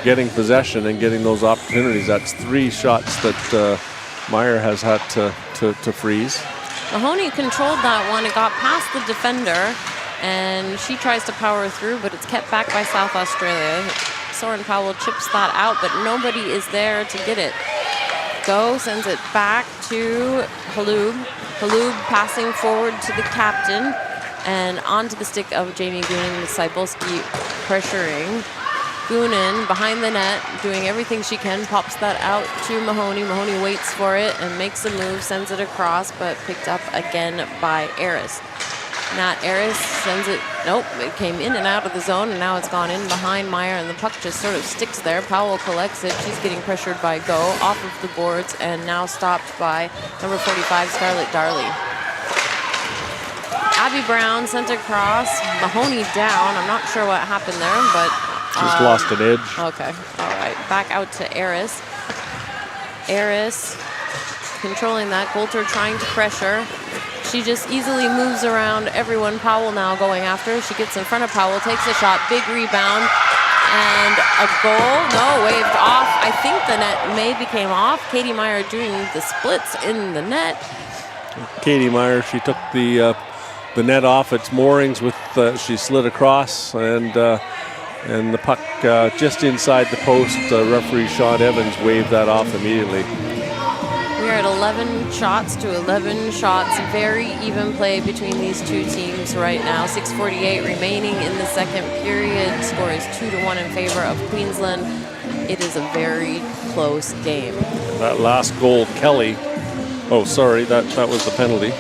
getting possession and getting those opportunities. That's 3 shots that Meyer has had to freeze. Mahoney controlled that one. It got past the defender, and she tries to power through, but it's kept back by South Australia. Soren Powell chips that out, but nobody is there to get it. Go sends it back to Halub. Halub passing forward to the captain and onto the stick of Jamie Goonan with Cybulski pressuring. Goonan behind the net, doing everything she can, pops that out to Mahoney. Mahoney waits for it and makes a move, sends it across, but picked up again by Aris. Nat Aris sends it, nope, it came in and out of the zone, and now it's gone in behind Meyer, and the puck just sort of sticks there. Powell collects it. She's getting pressured by Go off of the boards, and now stopped by number 45, Scarlett Darley. Abby Brown sent across, Mahoney down. I'm not sure what happened there, but just lost an edge. Okay, all right, back out to Aris. Aris controlling that. Coulter trying to pressure. She just easily moves around everyone. Powell now going after her. She gets in front of Powell, takes a shot, big rebound, and a goal. No, waved off. I think the net maybe came off. Katie Meyer doing the splits in the net. Katie Meyer, she took the net off its moorings with she slid across, and the puck just inside the post. Referee Sean Evans waved that off immediately. We are at 11 shots to 11 shots. Very even play between these two teams right now. 6:48 remaining in the second period. Score is 2-1 in favor of Queensland. It is a very close game. That last goal, Kelly. Oh, sorry, that was the penalty.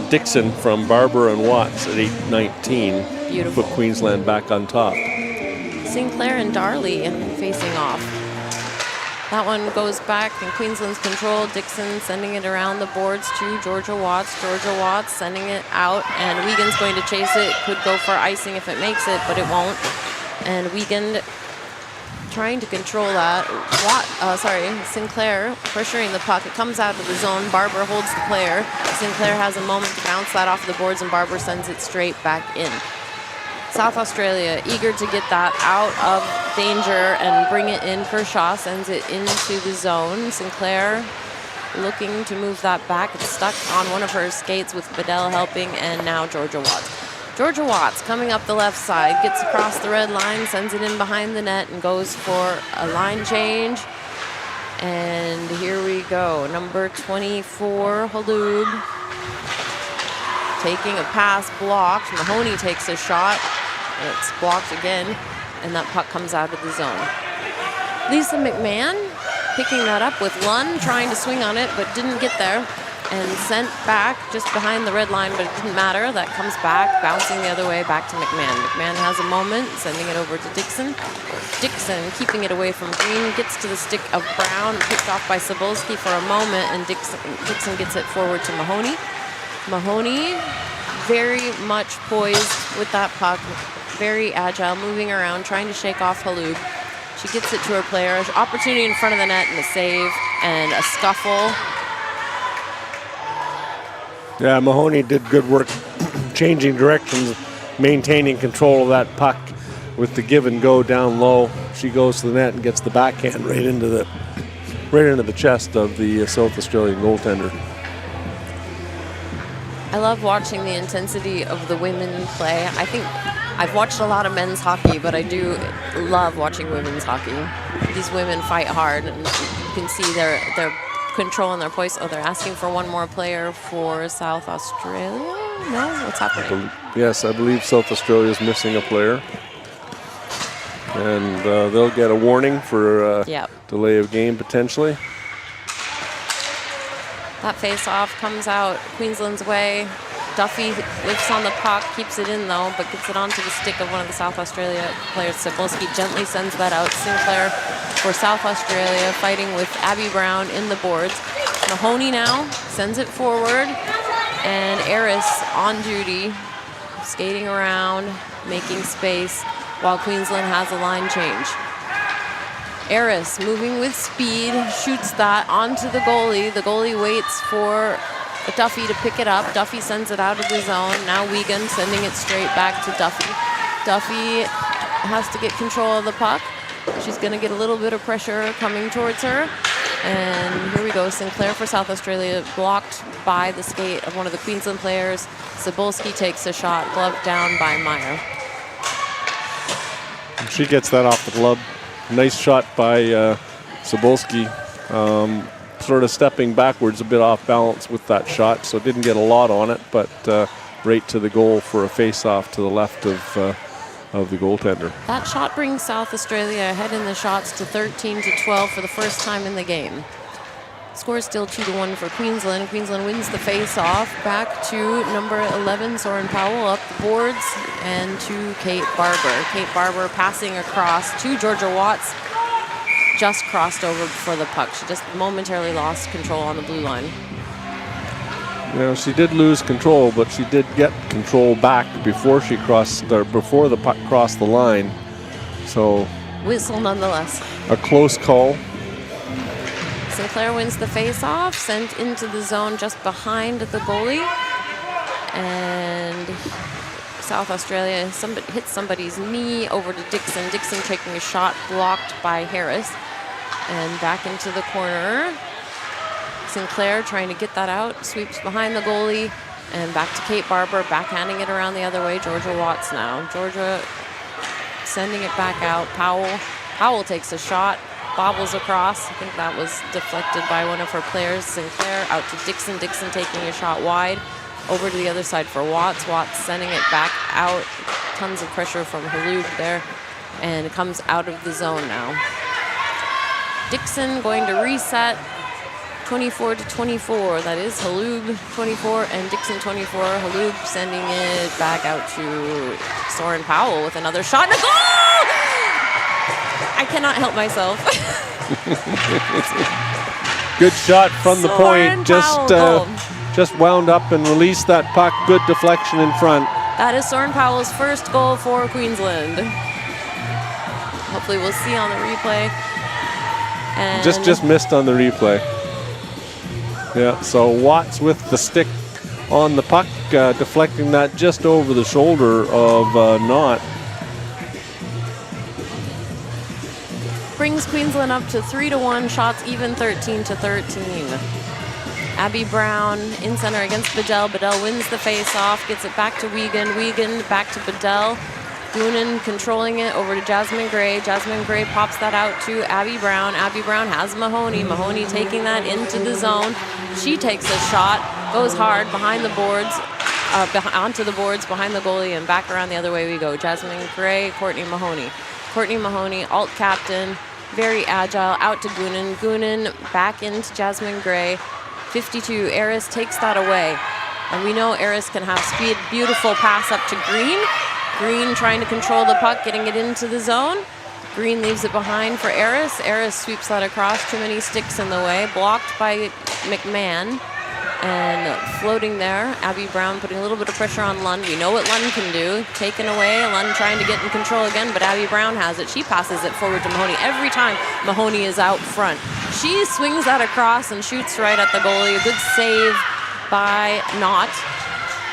Dixon from Barber and Watts at 8:19. Beautiful. Put Queensland back on top. Sinclair and Darley facing off. That one goes back in Queensland's control. Dixon sending it around the boards to Georgia Watts. Georgia Watts sending it out, and Wiegand's going to chase it. Could go for icing if it makes it, but it won't. And Wiegand trying to control that. Sinclair pressuring the puck. It comes out of the zone. Barber holds the player. Sinclair has a moment to bounce that off the boards, and Barber sends it straight back in. South Australia eager to get that out of danger and bring it in. Kershaw sends it into the zone. Sinclair looking to move that back. It's stuck on one of her skates with Bedell helping, and now Georgia Watts. Georgia Watts coming up the left side, gets across the red line, sends it in behind the net, and goes for a line change. And here we go. Number 24, Halub, taking a pass blocked. Mahoney takes a shot. It's blocked again, and that puck comes out of the zone. Lisa McMahon picking that up with Lund, trying to swing on it, but didn't get there, and sent back just behind the red line, but it didn't matter. That comes back, bouncing the other way back to McMahon. McMahon has a moment, sending it over to Dixon. Dixon keeping it away from Green, gets to the stick of Brown, picked off by Cybulski for a moment, and Dixon gets it forward to Mahoney. Mahoney very much poised with that puck, very agile, moving around, trying to shake off Halub. She gets it to her player. Opportunity in front of the net, and a save and a scuffle. Yeah, Mahoney did good work changing directions, maintaining control of that puck with the give and go down low. She goes to the net and gets the backhand right into the chest of the South Australian goaltender. I love watching the intensity of the women play. I think I've watched a lot of men's hockey, but I do love watching women's hockey. These women fight hard, and you can see their control and their poise. Oh, they're asking for one more player for South Australia? No? What's happening? Yes, I believe South Australia is missing a player. And they'll get a warning for delay of game, potentially. That face-off comes out Queensland's way. Duffy lifts on the puck, keeps it in though, but gets it onto the stick of one of the South Australia players. Cybulski gently sends that out. Sinclair for South Australia, fighting with Abby Brown in the boards. Mahoney now sends it forward, and Eris on duty, skating around, making space, while Queensland has a line change. Eris moving with speed, shoots that onto the goalie. The goalie waits for Duffy to pick it up. Duffy sends it out of the zone. Now Wiegand sending it straight back to Duffy. Duffy has to get control of the puck. She's going to get a little bit of pressure coming towards her. And here we go. Sinclair for South Australia, blocked by the skate of one of the Queensland players. Cebulski takes a shot, gloved down by Meyer. She gets that off the glove. Nice shot by Cebulski. Sort of stepping backwards, a bit off balance with that shot, so didn't get a lot on it, but right to the goal for a face-off to the left of the goaltender. That shot brings South Australia ahead in the shots to 13-12 for the first time in the game. Score is still 2-1 for Queensland. Queensland wins the face-off. Back to number 11, Soren Powell, up the boards, and to Kate Barber. Kate Barber passing across to Georgia Watts. Just crossed over before the puck. She just momentarily lost control on the blue line. You know, she did lose control, but she did get control back before she before the puck crossed the line. So whistle nonetheless. A close call. Sinclair wins the face-off, sent into the zone just behind the goalie, and South Australia hits somebody's knee over to Dixon. Dixon taking a shot, blocked by Harris. And back into the corner. Sinclair trying to get that out, sweeps behind the goalie, and back to Kate Barber, backhanding it around the other way. Georgia Watts now. Georgia sending it back out. Powell takes a shot, bobbles across. I think that was deflected by one of her players. Sinclair out to Dixon. Dixon taking a shot wide. Over to the other side for Watts. Watts sending it back out. Tons of pressure from Halug there. And it comes out of the zone now. Dixon going to reset. 24-24. That is Halug 24 and Dixon 24. Halug sending it back out to Soren Powell with another shot and a goal! I cannot help myself. Good shot from the Soren point. Just wound up and released that puck. Good deflection in front. That is Soren Powell's first goal for Queensland. Hopefully we'll see on the replay. And just missed on the replay. Yeah, so Watts with the stick on the puck, deflecting that just over the shoulder of Knott. Brings Queensland up to 3-1, shots even 13-13. Abby Brown in center against Bedell. Bedell wins the face-off, gets it back to Wiegand. Wiegand back to Bedell. Goonan controlling it over to Jasmine Gray. Jasmine Gray pops that out to Abby Brown. Abby Brown has Mahoney. Mahoney taking that into the zone. She takes a shot, goes hard behind the boards, onto the boards behind the goalie, and back around the other way we go. Jasmine Gray, Courtney Mahoney. Courtney Mahoney, alt captain, very agile, out to Goonan. Goonan back into Jasmine Gray. 52, Eris takes that away. And we know Eris can have speed. Beautiful pass up to Green. Green trying to control the puck, getting it into the zone. Green leaves it behind for Eris. Eris sweeps that across. Too many sticks in the way. Blocked by McMahon. And floating there, Abby Brown putting a little bit of pressure on Lund. We know what Lund can do. Taken away. Lund trying to get in control again, but Abby Brown has it. She passes it forward to Mahoney. Every time Mahoney is out front, she swings that across and shoots right at the goalie. A good save by Knott.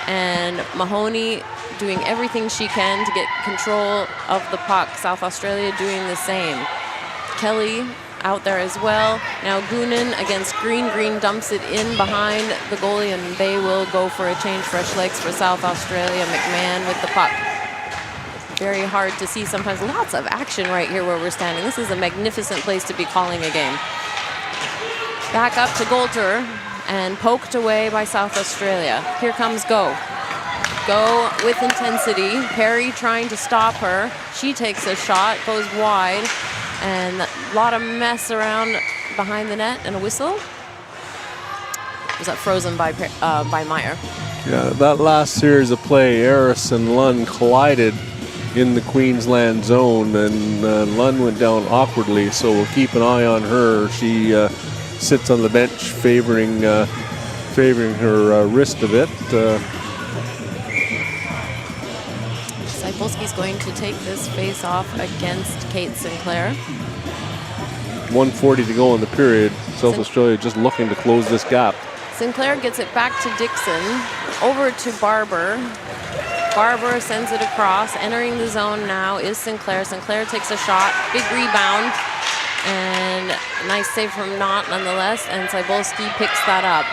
And Mahoney doing everything she can to get control of the puck. South Australia doing the same. Kelly out there as well. Now Goonan against Green. Green dumps it in behind the goalie, and they will go for a change. Fresh legs for South Australia. McMahon with the puck. Very hard to see sometimes. Lots of action right here where we're standing. This is a magnificent place to be calling a game. Back up to Goulter and poked away by South Australia. Here comes Go. Go with intensity. Perry trying to stop her. She takes a shot, goes wide, and a lot of mess around behind the net, and a whistle. Was that frozen by Meyer? Yeah, that last series of play, Eris and Lund collided in the Queensland zone, and Lund went down awkwardly, so we'll keep an eye on her. She sits on the bench, favoring her wrist a bit. Cybulski's going to take this face-off against Kate Sinclair. 1:40 to go in the period. South Australia just looking to close this gap. Sinclair gets it back to Dixon, over to Barber. Barber sends it across. Entering the zone now is Sinclair. Sinclair takes a shot, big rebound, and nice save from Knott nonetheless, and Cybulski picks that up.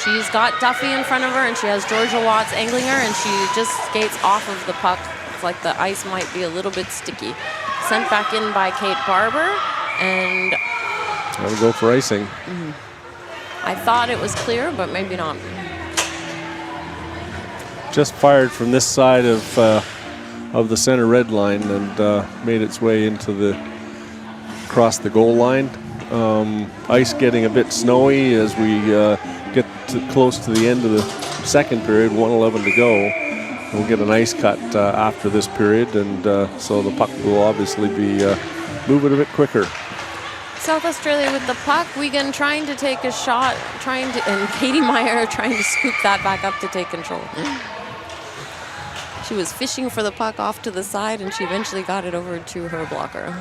She's got Duffy in front of her, and she has Georgia Watts angling her, and she just skates off of the puck. It's like the ice might be a little bit sticky. Sent back in by Kate Barber, and I'll go for icing. I thought it was clear, but maybe not. Just fired from this side of the center red line and made its way into across the goal line. Ice getting a bit snowy as we get close to the end of the second period. 1:11 to go. We'll get an ice cut after this period, and so the puck will obviously be moving a bit quicker. South Australia with the puck. Wiegand trying to take a shot, and Katie Meyer trying to scoop that back up to take control. She was fishing for the puck off to the side, and she eventually got it over to her blocker.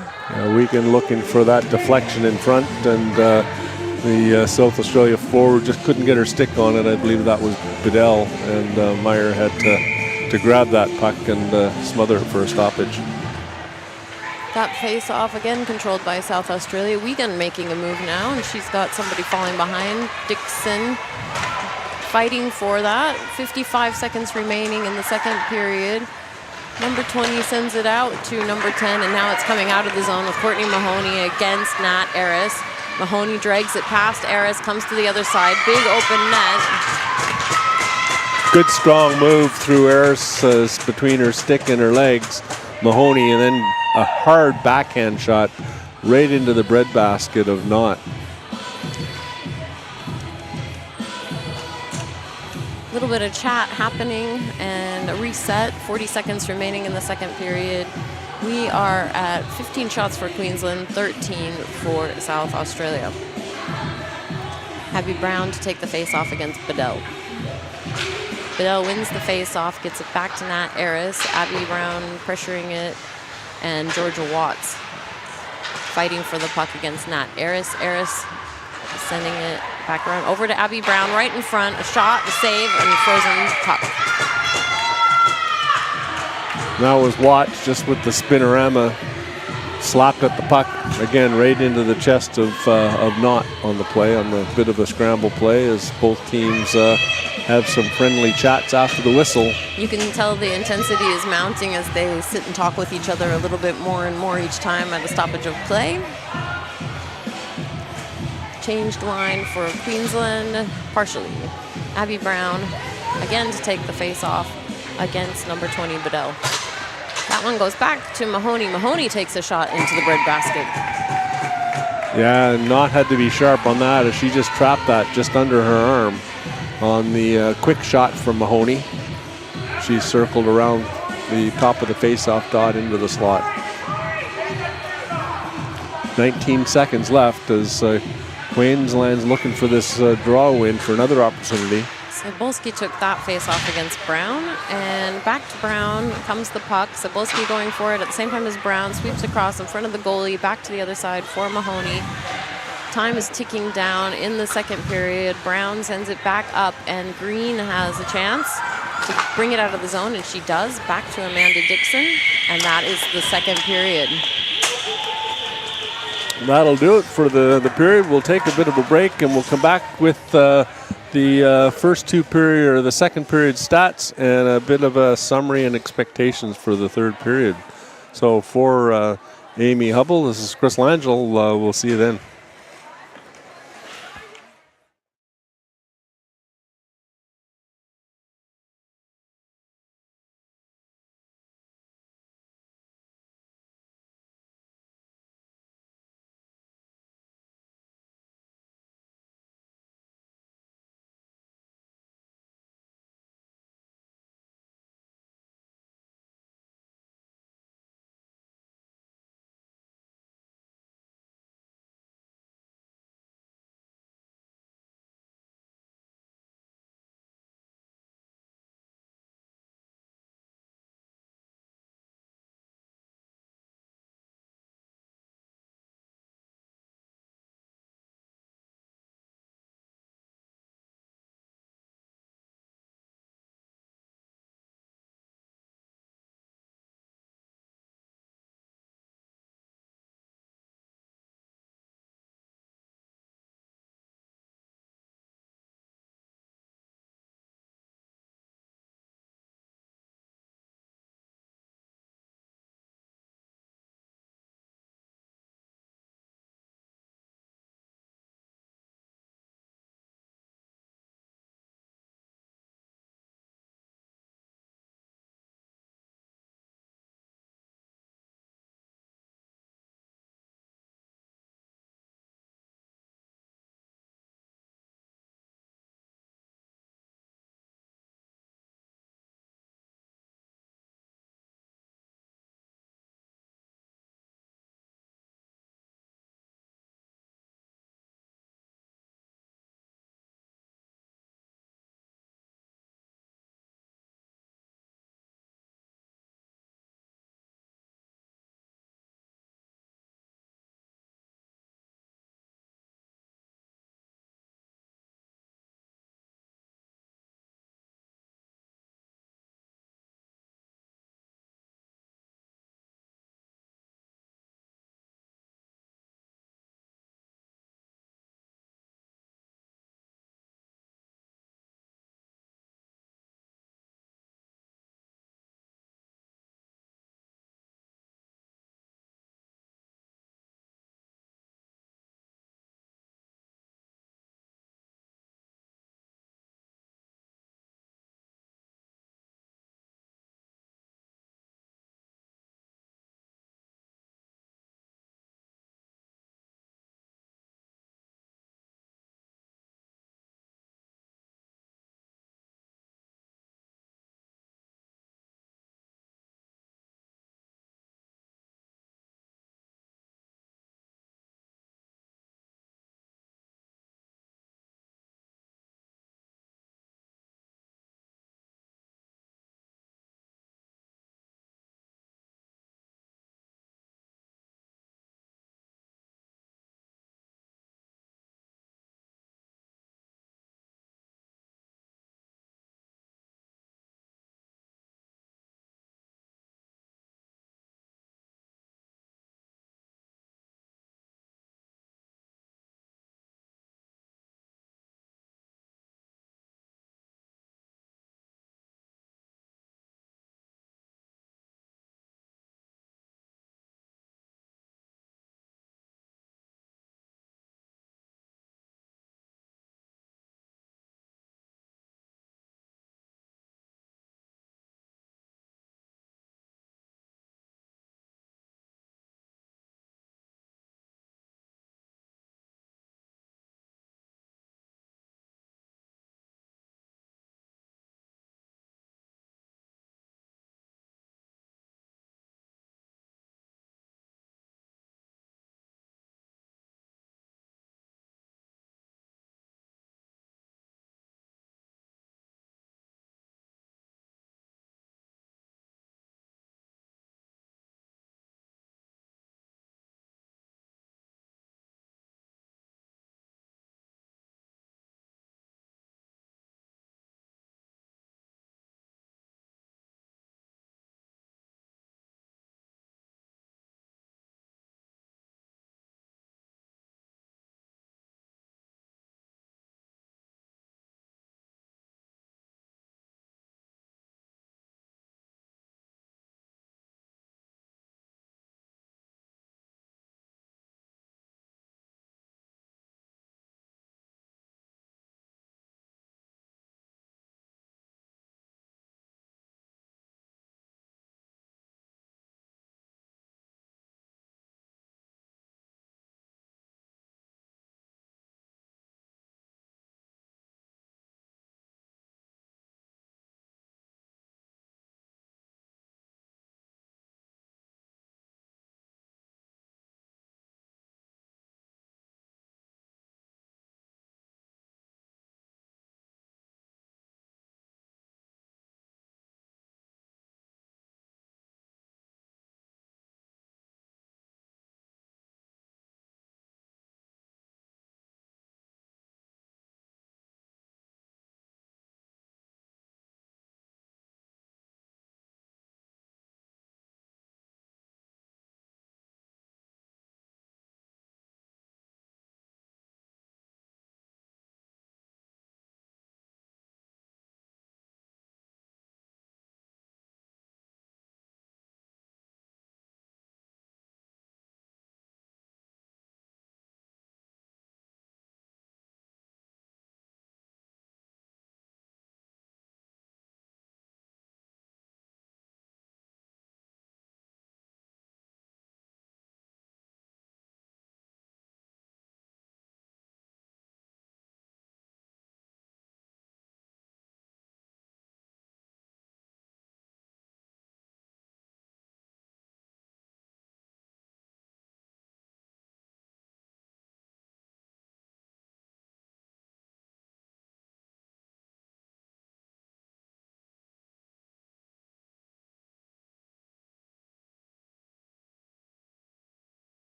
Wiegand looking for that deflection in front, and the South Australia forward just couldn't get her stick on it. I believe that was Bedell, and Meyer had to grab that puck and smother it for a stoppage. That face-off again controlled by South Australia. Wiegand making a move now, and she's got somebody falling behind. Dixon fighting for that. 55 seconds remaining in the second period. Number 20 sends it out to number 10, and now it's coming out of the zone with Courtney Mahoney against Nat Eris. Mahoney drags it past Eris, comes to the other side. Big open net. Good strong move through Eris between her stick and her legs. Mahoney, and then a hard backhand shot right into the breadbasket of Knott. A little bit of chat happening and a reset. 40 seconds remaining in the second period. We are at 15 shots for Queensland, 13 for South Australia. Abby Brown to take the face-off against Bedell. Bedell wins the face-off, gets it back to Nat Eris. Abby Brown pressuring it, and Georgia Watts fighting for the puck against Nat Eris. Eris sending it back around over to Abby Brown, right in front. A shot, a save, and a frozen puck. That was Watts just with the spinorama, slapped at the puck again right into the chest of Knott on the play, on the bit of a scramble play, as both teams have some friendly chats after the whistle. You can tell the intensity is mounting as they sit and talk with each other a little bit more and more each time at a stoppage of play. Changed line for Queensland, partially. Abby Brown, again to take the face-off against number 20, Bedell. That one goes back to Mahoney. Mahoney takes a shot into the breadbasket. Yeah, Knott had to be sharp on that as she just trapped that just under her arm on the quick shot from Mahoney. She circled around the top of the face-off dot into the slot. 19 seconds left as Queensland's looking for this draw win for another opportunity. Cybulski took that face-off against Brown, and back to Brown comes the puck. Cybulski going for it at the same time as Brown sweeps across in front of the goalie, back to the other side for Mahoney. Time is ticking down in the second period. Brown sends it back up, and Green has a chance to bring it out of the zone, and she does. Back to Amanda Dixon, and that is the second period. That'll do it for the period. We'll take a bit of a break, and we'll come back with the first two period, or the second period stats, and a bit of a summary and expectations for the third period. So for Amy Hubble, this is Chris Langell. We'll see you then.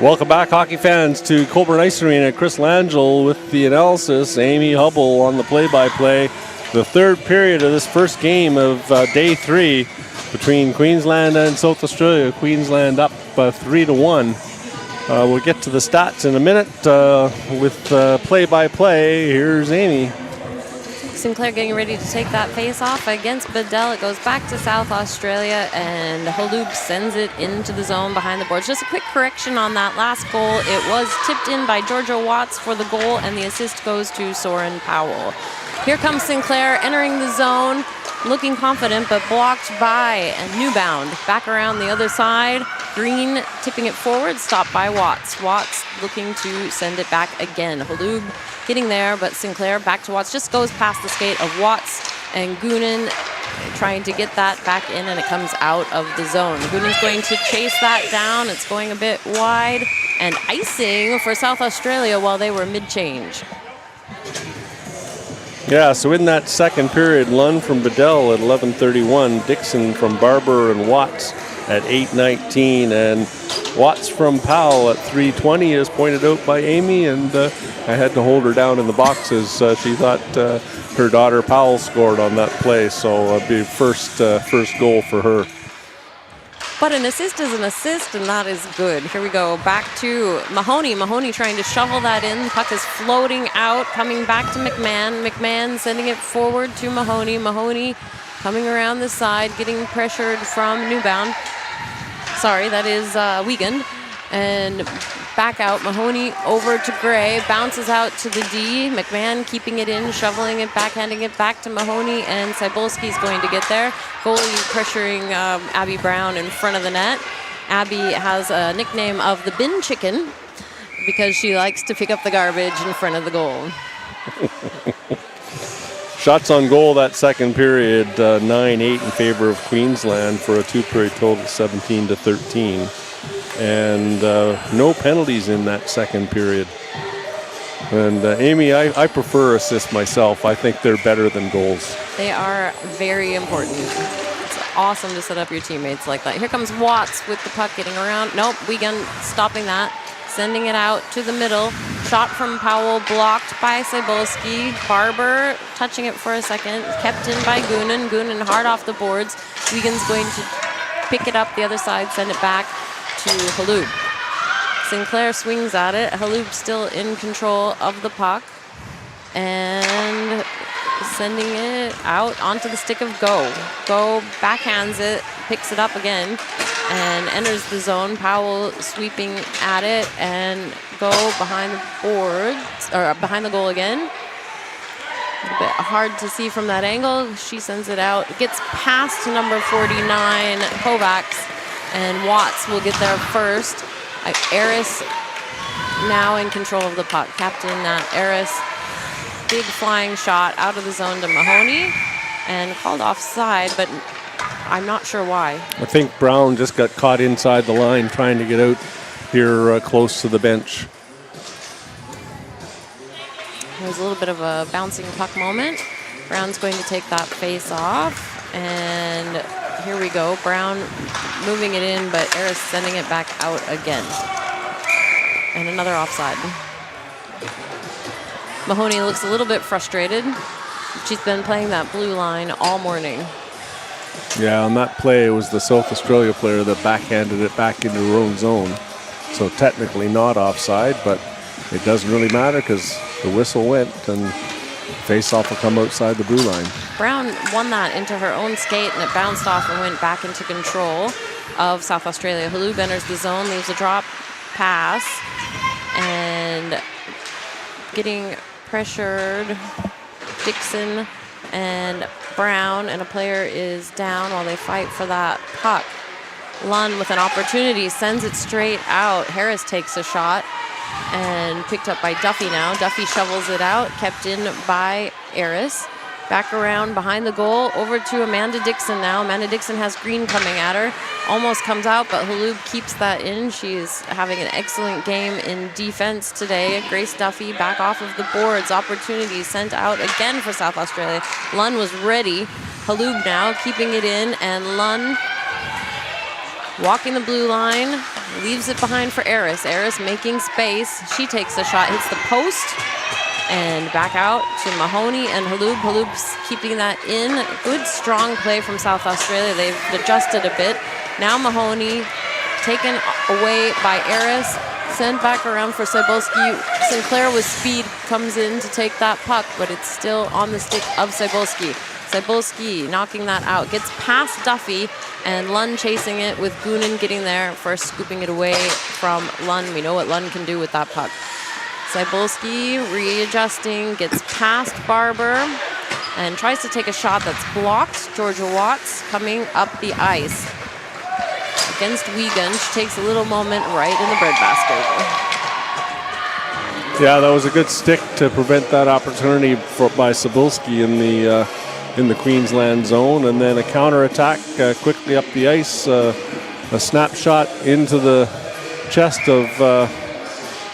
Welcome back, hockey fans, to Cockburn Ice Arena. Chris Langell with the analysis. Amy Hubble on the play-by-play. The third period of this first game of day 3 between Queensland and South Australia. Queensland up 3-1. We'll get to the stats in a minute with play-by-play. Here's Amy. Sinclair getting ready to take that face-off against Bedell. It goes back to South Australia, and Halub sends it into the zone behind the boards. Just a quick correction on that last goal. It was tipped in by Georgia Watts for the goal, and the assist goes to Soren Powell. Here comes Sinclair entering the zone, looking confident, but blocked by Newbound. Back around the other side. Green tipping it forward, stopped by Watts. Watts looking to send it back again. Halub getting there, but Sinclair back to Watts. Just goes past the skate of Watts, and Goonan trying to get that back in, and it comes out of the zone. Goonan's going to chase that down. It's going a bit wide, and icing for South Australia while they were mid-change. Yeah, so in that second period, Lund from Bedell at 11:31, Dixon from Barber and Watts at 8:19, and Watts from Powell at 3:20, as pointed out by Amy, and I had to hold her down in the boxes. She thought her daughter Powell scored on that play, so it'd be first goal for her. But an assist is an assist, and that is good. Here we go, back to Mahoney. Mahoney trying to shovel that in. Puck is floating out, coming back to McMahon. McMahon sending it forward to Mahoney. Mahoney coming around the side, getting pressured from Newbound. Sorry, that is Wiegand. And back out, Mahoney over to Gray, bounces out to the D. McMahon keeping it in, shoveling it back, handing it back to Mahoney, and Cybulski's going to get there. Goalie pressuring Abby Brown in front of the net. Abby has a nickname of the bin chicken because she likes to pick up the garbage in front of the goal. Shots on goal that second period, 9-8 in favor of Queensland for a two-period total 17-13. And no penalties in that second period. And Amy, I prefer assists myself. I think they're better than goals. They are very important. It's awesome to set up your teammates like that. Here comes Watts with the puck getting around. Nope, Wiegand stopping that. Sending it out to the middle. Shot from Powell, blocked by Cybulski. Barber touching it for a second. Kept in by Goonan. Goonan hard off the boards. Wiegand's going to pick it up the other side, send it back to Halub. Sinclair swings at it. Halub still in control of the puck. And sending it out onto the stick of Go. Go backhands it, picks it up again, and enters the zone. Powell sweeping at it, and Go behind the boards, or behind the goal again. A bit hard to see from that angle. She sends it out. It gets past number 49, Kovacs, and Watts will get there first. Eris now in control of the puck. Captain Eris. Big flying shot out of the zone to Mahoney, and called offside, but I'm not sure why. I think Brown just got caught inside the line trying to get out here close to the bench. There's a little bit of a bouncing puck moment. Brown's going to take that face off, and here we go. Brown moving it in, but Eris sending it back out again. And another offside. Mahoney looks a little bit frustrated. She's been playing that blue line all morning. Yeah, on that play, it was the South Australia player that backhanded it back into her own zone. So technically not offside, but it doesn't really matter because the whistle went and face-off will come outside the blue line. Brown won that into her own skate, and it bounced off and went back into control of South Australia. Halub enters the zone, leaves a drop pass, and getting pressured, Dixon and Brown, and a player is down while they fight for that puck. Lund with an opportunity, sends it straight out. Harris takes a shot and picked up by Duffy now. Duffy shovels it out, kept in by Eris. Back around behind the goal, over to Amanda Dixon now. Amanda Dixon has Green coming at her. Almost comes out, but Halub keeps that in. She is having an excellent game in defense today. Grace Duffy back off of the boards. Opportunity sent out again for South Australia. Lund was ready. Halub now keeping it in, and Lund walking the blue line, leaves it behind for Eris. Eris making space. She takes the shot, hits the post, and back out to Mahoney and Halub. Halub's keeping that in. Good, strong play from South Australia. They've adjusted a bit. Now Mahoney taken away by Eris. Sent back around for Cybulski. Sinclair with speed comes in to take that puck, but it's still on the stick of Cybulski. Cybulski knocking that out. Gets past Duffy, and Lund chasing it with Goonan getting there for scooping it away from Lund. We know what Lund can do with that puck. Cybulski readjusting, gets past Barber, and tries to take a shot that's blocked. Georgia Watts coming up the ice against Wiegand. She takes a little moment right in the breadbasket. Yeah, that was a good stick to prevent that opportunity by Cybulski in the Queensland zone, and then a counterattack quickly up the ice, a snapshot into the chest of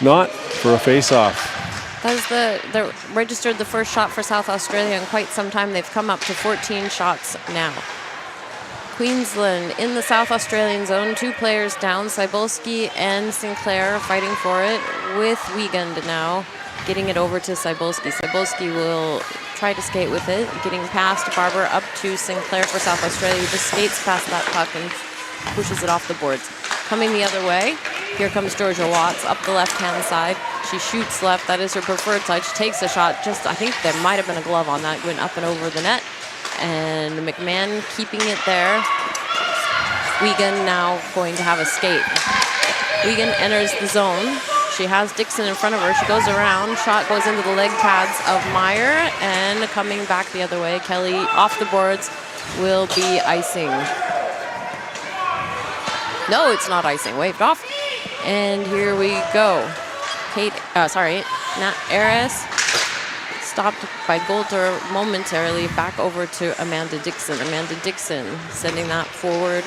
Knott for a face-off. That is the registered the first shot for South Australia in quite some time. They've come up to 14 shots now. Queensland in the South Australian zone, 2 players down, Cybulski and Sinclair fighting for it, with Wiegand now getting it over to Cybulski. Cybulski will try to skate with it, getting past Barber up to Sinclair for South Australia, who just skates past that puck and pushes it off the boards. Coming the other way, here comes Georgia Watts up the left-hand side. She shoots left, that is her preferred side. She takes a shot, I think there might have been a glove on that, went up and over the net. And McMahon keeping it there. Wiegand now going to have a skate. Wiegand enters the zone. She has Dixon in front of her. She goes around. Shot goes into the leg pads of Meyer. And coming back the other way, Kelly off the boards will be icing. No, it's not icing. Waved off. And here we go. Nat Eris. Stopped by Golter momentarily, back over to Amanda Dixon. Amanda Dixon sending that forward.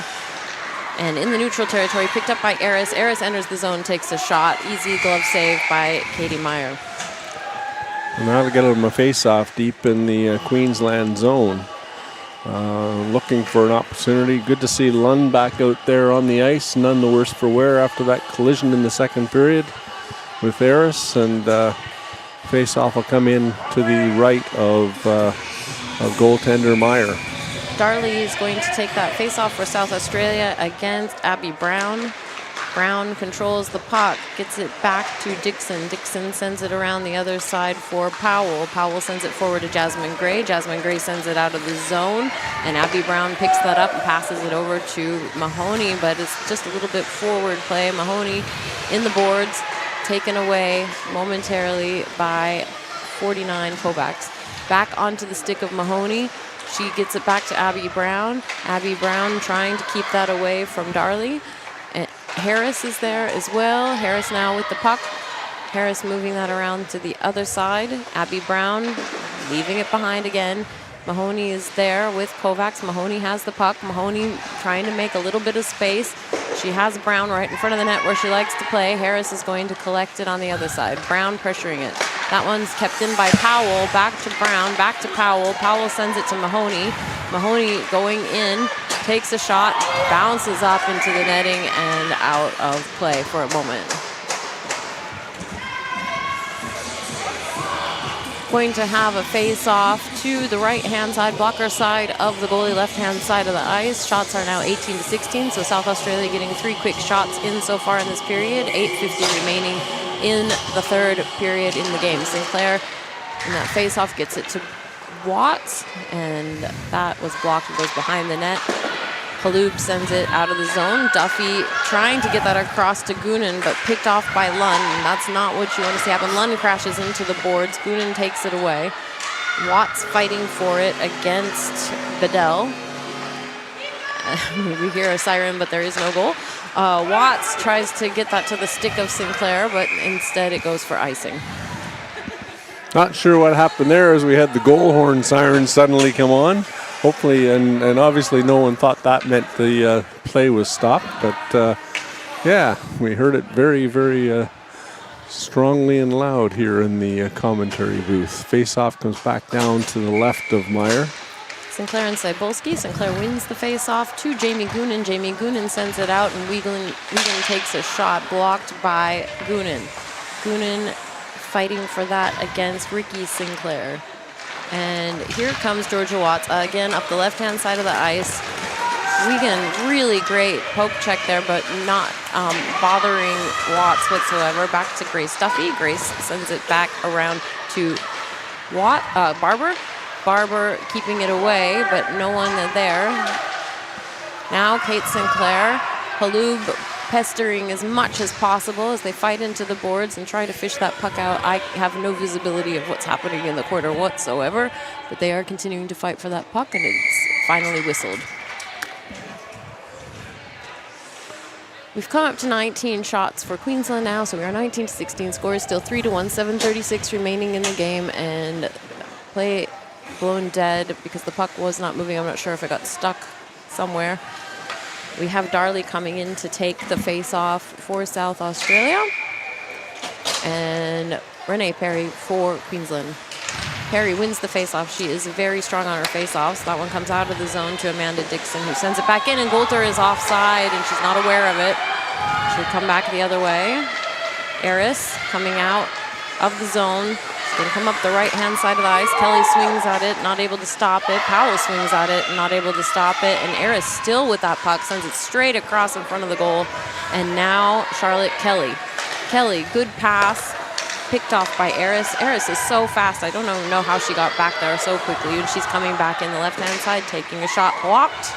And in the neutral territory, picked up by Eris. Eris enters the zone, takes a shot. Easy glove save by Katie Meyer. And now to get him a face-off deep in the Queensland zone. Looking for an opportunity. Good to see Lund back out there on the ice. None the worse for wear after that collision in the second period with Eris. And face-off will come in to the right of goaltender Meyer. Darley is going to take that face-off for South Australia against Abby Brown. Brown controls the puck, gets it back to Dixon. Dixon sends it around the other side for Powell. Powell sends it forward to Jasmine Gray. Jasmine Gray sends it out of the zone, and Abby Brown picks that up and passes it over to Mahoney, but it's just a little bit forward play. Mahoney in the boards, taken away momentarily by 49 Kovacs. Back onto the stick of Mahoney. She gets it back to Abby Brown. Abby Brown trying to keep that away from Darley. And Harris is there as well. Harris now with the puck. Harris moving that around to the other side. Abby Brown leaving it behind again. Mahoney is there with Kovacs. Mahoney has the puck. Mahoney trying to make a little bit of space. She has Brown right in front of the net where she likes to play. Harris is going to collect it on the other side. Brown pressuring it. That one's kept in by Powell. Back to Brown, back to Powell. Powell sends it to Mahoney. Mahoney going in, takes a shot, bounces up into the netting and out of play for a moment. Going to have a face-off to the right-hand side, blocker side of the goalie, left-hand side of the ice. Shots are now 18-16, so South Australia getting 3 quick shots in so far in this period. 8:50 remaining in the third period in the game. Sinclair in that face-off gets it to Watts, and that was blocked and goes behind the net. Halub sends it out of the zone. Duffy trying to get that across to Goonan, but picked off by Lund. And that's not what you want to see happen. Lund crashes into the boards. Goonan takes it away. Watts fighting for it against Bedell. We hear a siren, but there is no goal. Watts tries to get that to the stick of Sinclair, but instead it goes for icing. Not sure what happened there as we had the goal horn siren suddenly come on. Hopefully, and obviously no one thought that meant the play was stopped. But, yeah, we heard it very, very strongly and loud here in the commentary booth. Face-off comes back down to the left of Meyer. Sinclair and Cybulski. Sinclair wins the face-off to Jamie Goonan. Jamie Goonan sends it out, and Wiegand takes a shot blocked by Goonan. Goonan fighting for that against Ricky Sinclair. And here comes Georgia Watts again up the left-hand side of the ice. Wiegand, really great poke check there, but not bothering Watts whatsoever. Back to Grace Duffy. Grace sends it back around to Barber. Barber keeping it away, but no one there. Now Kate Sinclair. Halub pestering as much as possible as they fight into the boards and try to fish that puck out. I have no visibility of what's happening in the corner whatsoever, but they are continuing to fight for that puck, and it's finally whistled. We've come up to 19 shots for Queensland now, so we are 19-16. Score is still 3-1, 7:36 remaining in the game, and play blown dead because the puck was not moving. I'm not sure if it got stuck somewhere. We have Darley coming in to take the face-off for South Australia, and Renee Perry for Queensland. Perry wins the face-off. She is very strong on her face-offs. That one comes out of the zone to Amanda Dixon, who sends it back in, and Goulter is offside, and she's not aware of it. She'll come back the other way. Eris coming out of the zone. She's going to come up the right-hand side of the ice. Kelly swings at it, not able to stop it. Powell swings at it, not able to stop it. And Eris still with that puck, sends it straight across in front of the goal. And now Charlotte Kelly. Kelly, good pass. Picked off by Eris. Eris is so fast. I don't know how she got back there so quickly. And she's coming back in the left-hand side, taking a shot blocked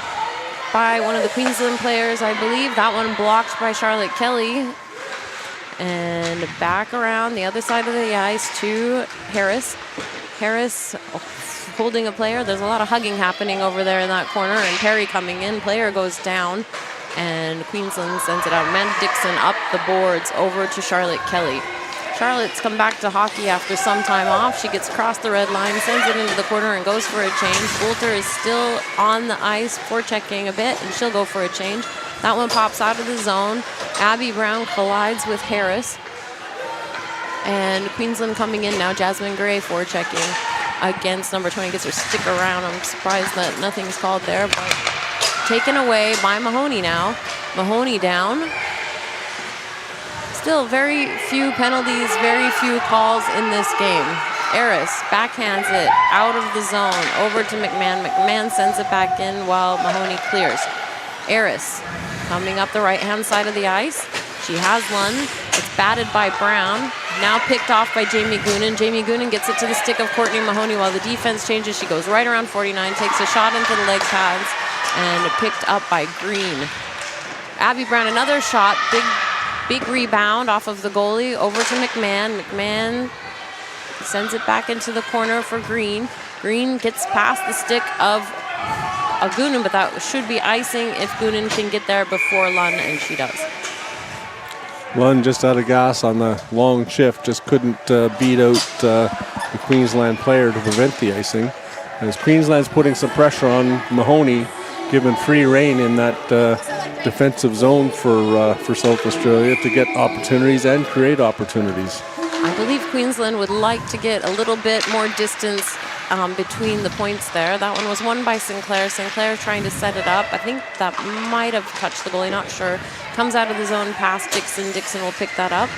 by one of the Queensland players, I believe. That one blocked by Charlotte Kelly. And back around the other side of the ice to Harris. Harris holding a player. There's a lot of hugging happening over there in that corner. And Perry coming in. Player goes down. And Queensland sends it out. Amanda Dixon up the boards over to Charlotte Kelly. Charlotte's come back to hockey after some time off. She gets across the red line, sends it into the corner, and goes for a change. Coulter is still on the ice, forechecking a bit, and she'll go for a change. That one pops out of the zone. Abby Brown collides with Harris. And Queensland coming in now. Jasmine Gray forechecking against number 20. Gets her stick around. I'm surprised that nothing's called there, but taken away by Mahoney now. Mahoney down. Still very few penalties, very few calls in this game. Eris backhands it out of the zone over to McMahon. McMahon sends it back in while Mahoney clears. Eris coming up the right-hand side of the ice. She has one. It's batted by Brown. Now picked off by Jamie Goonan. Jamie Goonan gets it to the stick of Courtney Mahoney while the defense changes. She goes right around 49, takes a shot into the leg pads, and picked up by Green. Abby Brown, another shot. Big rebound off of the goalie over to McMahon. McMahon sends it back into the corner for Green. Green gets past the stick of Goonan, but that should be icing if Goonan can get there before Lund, and she does. Lund just out of gas on the long shift, just couldn't beat out the Queensland player to prevent the icing. As Queensland's putting some pressure on Mahoney, given free rein in that defensive zone for South Australia to get opportunities and create opportunities. I believe Queensland would like to get a little bit more distance between the points there. That one was won by Sinclair. Sinclair trying to set it up. I think that might have touched the goalie, not sure. Comes out of the zone past Dixon. Dixon will pick that up.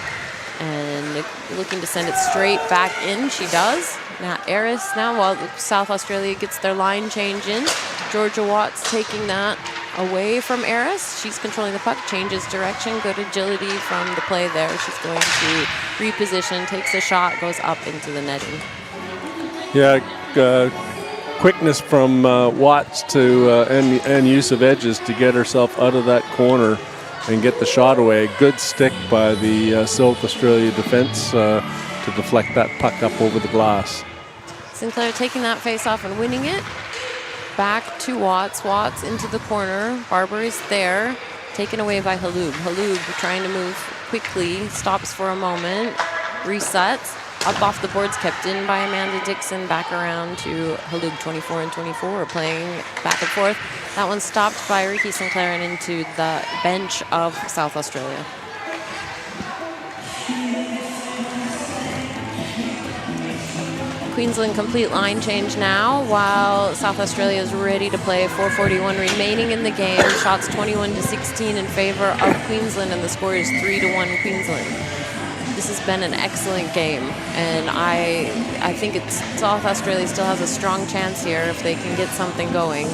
And looking to send it straight back in. She does. Now Eris now while South Australia gets their line change in. Georgia Watts taking that away from Eris. She's controlling the puck, changes direction, good agility from the play there. She's going to reposition, takes a shot, goes up into the netting. Yeah, quickness from Watts to and use of edges to get herself out of that corner and get the shot away. Good stick by the South Australia defense to deflect that puck up over the glass. Sinclair taking that face off and winning it. Back to Watts. Watts into the corner. Barber is there. Taken away by Halub. Halub trying to move quickly. Stops for a moment. Resets. Up off the boards, kept in by Amanda Dixon. Back around to Halub, 24 and 24, playing back and forth. That one stopped by Ricky Sinclair and into the bench of South Australia. Queensland complete line change now while South Australia is ready to play. 4:41 remaining in the game. Shots 21-16 in favor of Queensland, and the score is 3-1 Queensland. This has been an excellent game, and I think South Australia still has a strong chance here if they can get something going.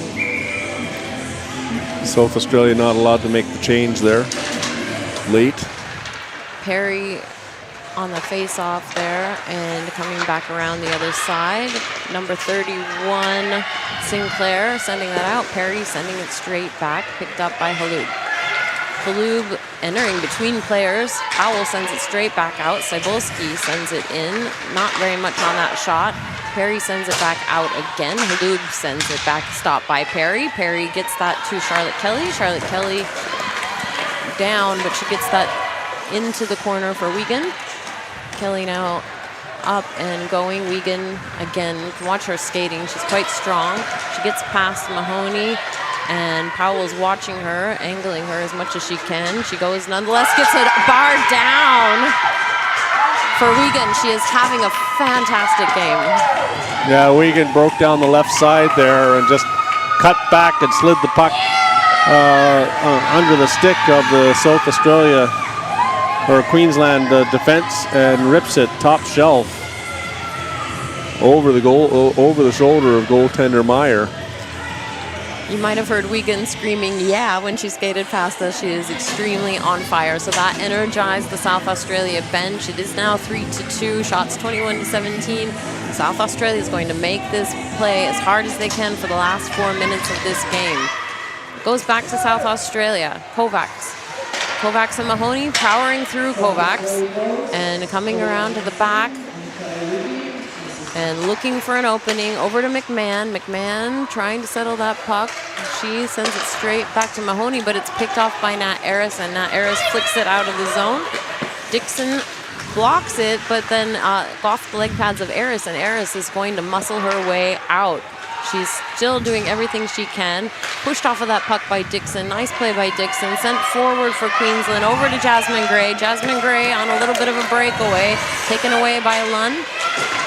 South Australia not allowed to make the change there. Late. Perry on the face-off there and coming back around the other side. Number 31, Sinclair sending that out. Perry sending it straight back, picked up by Halub. Halub entering between players. Powell sends it straight back out. Cybulski sends it in. Not very much on that shot. Perry sends it back out again. Halub sends it back, stopped by Perry. Perry gets that to Charlotte Kelly. Charlotte Kelly down, but she gets that into the corner for Wiegand. Kelly now up and going. Wiegand again, you can watch her skating. She's quite strong. She gets past Mahoney, and Powell's watching her, angling her as much as she can. She goes nonetheless, gets it barred down for Wiegand. She is having a fantastic game. Yeah, Wiegand broke down the left side there and just cut back and slid the puck under the stick of the South Australia or Queensland defense and rips it top shelf over the goal, over the shoulder of goaltender Meyer. You might have heard Wiegand screaming, yeah, when she skated past us. She is extremely on fire. So that energized the South Australia bench. It is now 3-2, shots 21-17. South Australia is going to make this play as hard as they can for the last 4 minutes of this game. Goes back to South Australia. Kovacs. Kovacs and Mahoney powering through Kovacs and coming around to the back and looking for an opening over to McMahon. McMahon trying to settle that puck. She sends it straight back to Mahoney, but it's picked off by Nat Aris, and Nat Aris flicks it out of the zone. Dixon blocks it, but then off the leg pads of Aris, and Aris is going to muscle her way out. She's still doing everything she can. Pushed off of that puck by Dixon. Nice play by Dixon. Sent forward for Queensland over to Jasmine Gray. Jasmine Gray on a little bit of a breakaway. Taken away by Lund.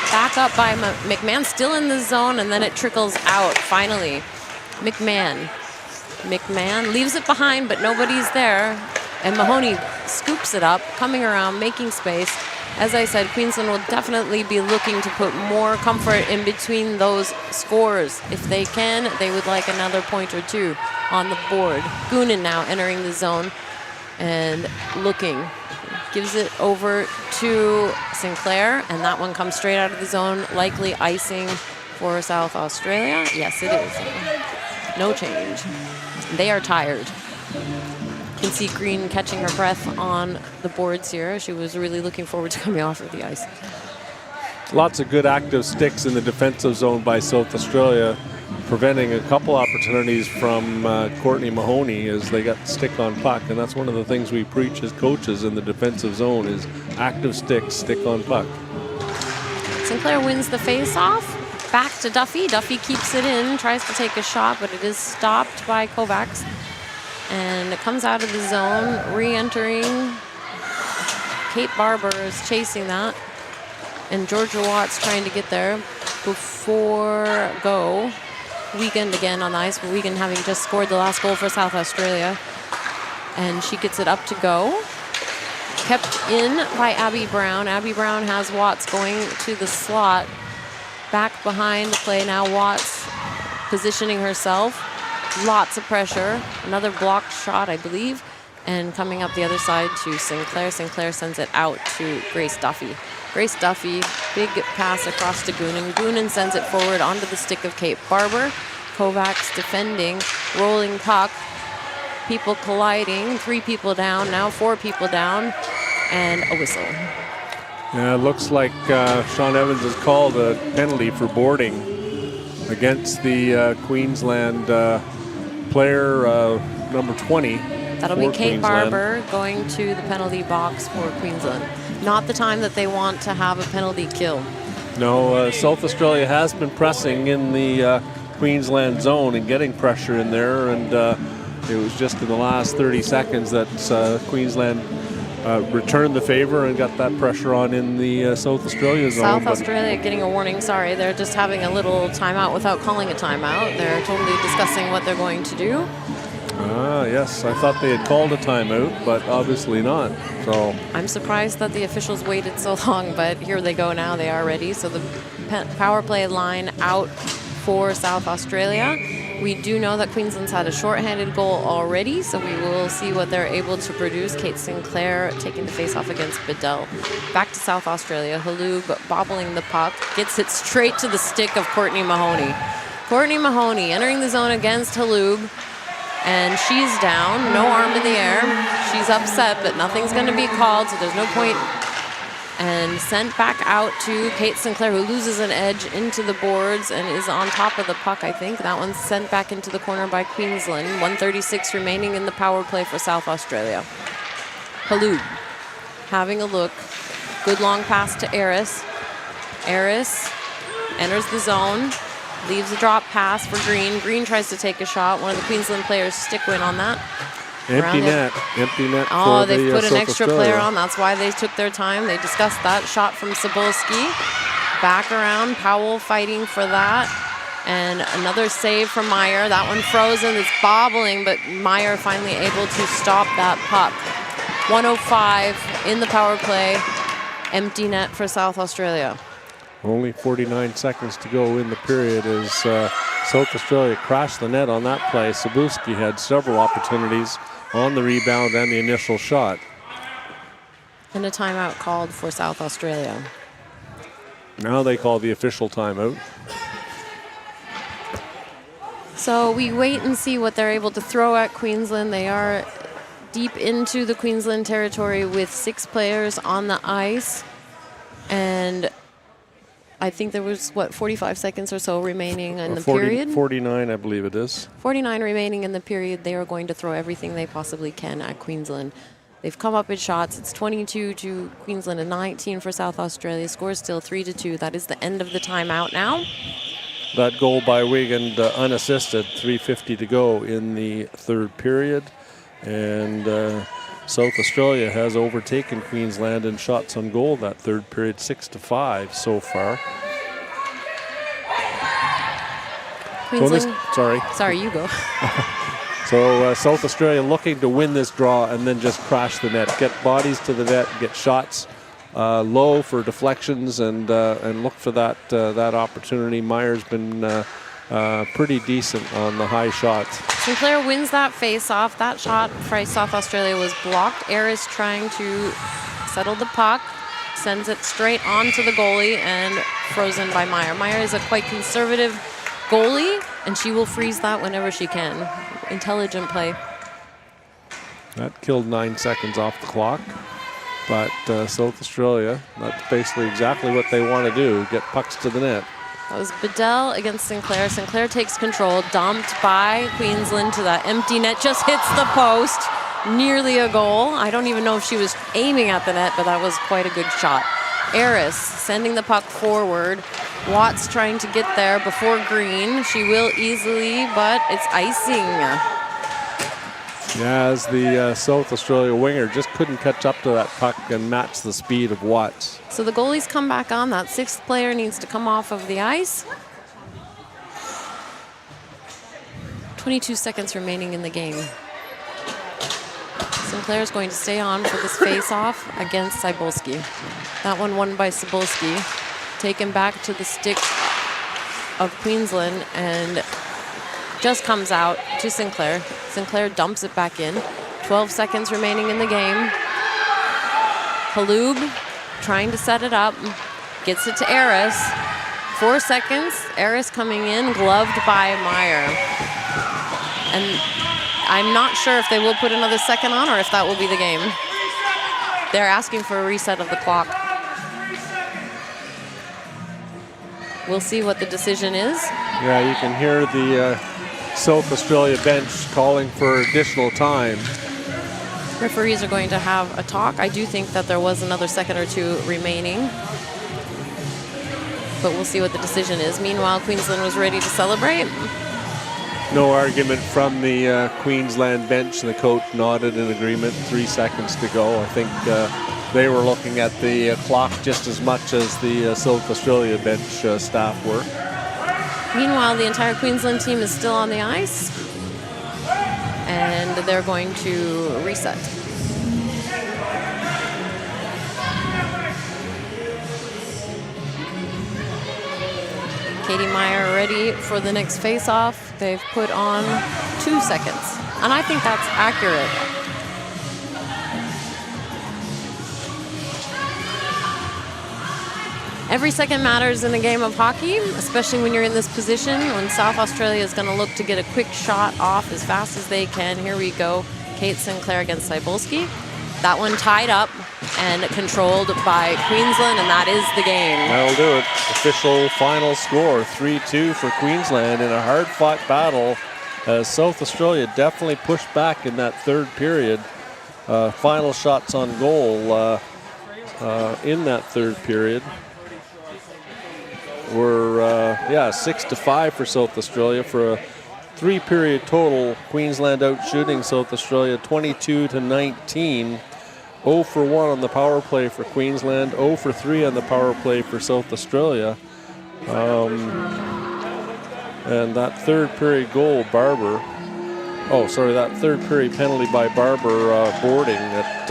Back up by McMahon, still in the zone, and then it trickles out finally. McMahon leaves it behind, but nobody's there. And Mahoney scoops it up, coming around, making space. As I said, Queensland will definitely be looking to put more comfort in between those scores. If they can, they would like another point or two on the board. Goonan now entering the zone and looking. Gives it over to Sinclair, and that one comes straight out of the zone, likely icing for South Australia. Yes, it is. No change. They are tired. You can see Green catching her breath on the boards here. She was really looking forward to coming off of the ice. Lots of good active sticks in the defensive zone by South Australia, preventing a couple opportunities from Courtney Mahoney as they got stick on puck. And that's one of the things we preach as coaches in the defensive zone is active sticks, stick on puck. Sinclair wins the face-off. Back to Duffy. Duffy keeps it in, tries to take a shot, but it is stopped by Kovacs. And it comes out of the zone, re-entering. Kate Barber is chasing that. And Georgia Watts trying to get there before go. Wiegand again on the ice, but Wiegand having just scored the last goal for South Australia. And she gets it up to go. Kept in by Abby Brown. Abby Brown has Watts going to the slot. Back behind the play now, Watts positioning herself. Lots of pressure. Another blocked shot, I believe. And coming up the other side to Sinclair. Sinclair sends it out to Grace Duffy. Grace Duffy, big pass across to Goonan. Goonan sends it forward onto the stick of Kate Barber. Kovacs defending, rolling puck. People colliding, 3 people down, now 4 people down, and a whistle. Yeah, it looks like Sean Evans has called a penalty for boarding against the Queensland player number 20. That'll be Kate Barber going to the penalty box for Queensland. Not the time that they want to have a penalty kill. No, South Australia has been pressing in the Queensland zone and getting pressure in there, and it was just in the last 30 seconds that Queensland returned the favor and got that pressure on in the South Australia zone. South Australia getting a warning. Sorry, they're just having a little timeout without calling a timeout. They're totally discussing what they're going to do. Yes, I thought they had called a timeout, but obviously not. So I'm surprised that the officials waited so long, but here they go now. They are ready. So the power play line out for South Australia. We do know that Queensland's had a shorthanded goal already, so we will see what they're able to produce. Kate Sinclair taking the face-off against Bedell. Back to South Australia. Halub bobbling the puck, gets it straight to the stick of Courtney Mahoney. Courtney Mahoney entering the zone against Halub, and she's down, no arm in the air. She's upset, but nothing's going to be called, so there's no point. And sent back out to Kate Sinclair, who loses an edge into the boards and is on top of the puck, I think. That one's sent back into the corner by Queensland. 1:36 remaining in the power play for South Australia. Halub having a look. Good long pass to Eris. Eris enters the zone, leaves a drop pass for Green. Green tries to take a shot. One of the Queensland players stick win on that. empty net. Oh, they've put an extra player on. That's why they took their time. They discussed that. Shot from Cebulski. Back around. Powell fighting for that. And another save from Meyer. That one frozen. It's bobbling, but Meyer finally able to stop that puck. 1:05 in the power play. Empty net for South Australia. Only 49 seconds to go in the period as South Australia crashed the net on that play. Cebulski had several opportunities on the rebound and the initial shot. And a timeout called for South Australia. Now they call the official timeout. So we wait and see what they're able to throw at Queensland. They are deep into the Queensland territory with 6 players on the ice. And I think there was, 45 seconds or so remaining in the period? 49, I believe it is. 49 remaining in the period. They are going to throw everything they possibly can at Queensland. They've come up with shots. It's 22 to Queensland and 19 for South Australia. Score is still 3-2. That is the end of the timeout now. That goal by Wiegand unassisted, 3:50 to go in the third period. And South Australia has overtaken Queensland in shots on goal that third period, 6-5 so far. Queensland. Sorry, you go. So South Australia looking to win this draw and then just crash the net, get bodies to the net, get shots low for deflections, and look for that opportunity. Meyer's been pretty decent on the high shots. Sinclair wins that face-off. That shot for South Australia was blocked. Eris trying to settle the puck, sends it straight on to the goalie and frozen by Meyer. Meyer is a quite conservative goalie, and she will freeze that whenever she can. Intelligent play. That killed 9 seconds off the clock. But South Australia, that's basically exactly what they want to do, get pucks to the net. That was Bedell against Sinclair. Sinclair takes control, dumped by Queensland to that empty net, just hits the post. Nearly a goal. I don't even know if she was aiming at the net, but that was quite a good shot. Eris sending the puck forward. Watts trying to get there before Green. She will easily, but it's icing. Yeah, as the South Australia winger just couldn't catch up to that puck and match the speed of Watts. So the goalies come back on. That 6th player needs to come off of the ice. 22 seconds remaining in the game. Sinclair is going to stay on for this face-off against Cebulski. That one won by Cebulski. Taken back to the stick of Queensland and just comes out to Sinclair. Sinclair dumps it back in. 12 seconds remaining in the game. Halub trying to set it up. Gets it to Eris. 4 seconds. Eris coming in, gloved by Meyer. And I'm not sure if they will put another second on or if that will be the game. They're asking for a reset of the clock. We'll see what the decision is. Yeah, you can hear the South Australia bench calling for additional time. Referees are going to have a talk. I do think that there was another second or two remaining, but we'll see what the decision is. Meanwhile, Queensland was ready to celebrate. No argument from the Queensland bench, and the coach nodded in agreement. 3 seconds to go. I think they were looking at the clock just as much as the South Australia bench staff were. Meanwhile, the entire Queensland team is still on the ice, and they're going to reset. Katie Meyer ready for the next face-off. They've put on 2 seconds, and I think that's accurate. Every second matters in a game of hockey, especially when you're in this position, when South Australia is going to look to get a quick shot off as fast as they can. Here we go. Kate Sinclair against Cybulski. That one tied up and controlled by Queensland, and that is the game. That'll do it. Official final score, 3-2 for Queensland in a hard-fought battle. South Australia definitely pushed back in that third period. Final shots on goal in that third period were 6-5 for South Australia for a 3-period total. Queensland out shooting South Australia 22-19. 0 for 1 on the power play for Queensland, 0 for 3 on the power play for South Australia. And that third period goal, that third period penalty by Barber boarding at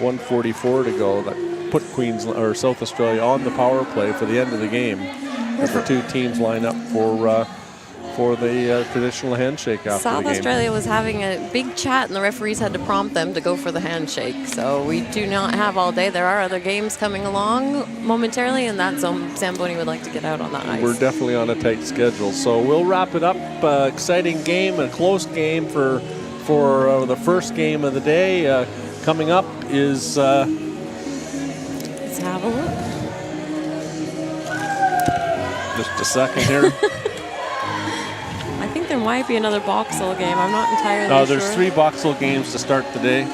1:44 to go, that put Queensland or South Australia on the power play for the end of the game as the two teams line up for the traditional handshake after South the game. Australia was having a big chat, and the referees had to prompt them to go for the handshake. So we do not have all day. There are other games coming along momentarily, and that's Zamboni would like to get out on the ice. We're definitely on a tight schedule, so we'll wrap it up. Exciting game, a close game for the first game of the day. Coming up is. Let's have a look. Just a second here. I think there might be another BOXALL game. I'm not entirely sure. There's 3 BOXALL games to start the day.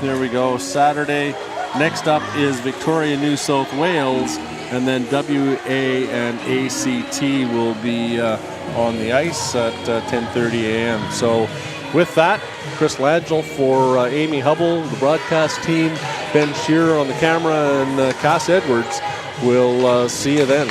There we go. Saturday. Next up is Victoria, New South Wales, and then WA and ACT will be on the ice at 10:30 a.m. So with that, Chris Langell for Amy Hubble, the broadcast team, Ben Shearer on the camera, and Cass Edwards. We'll see you then.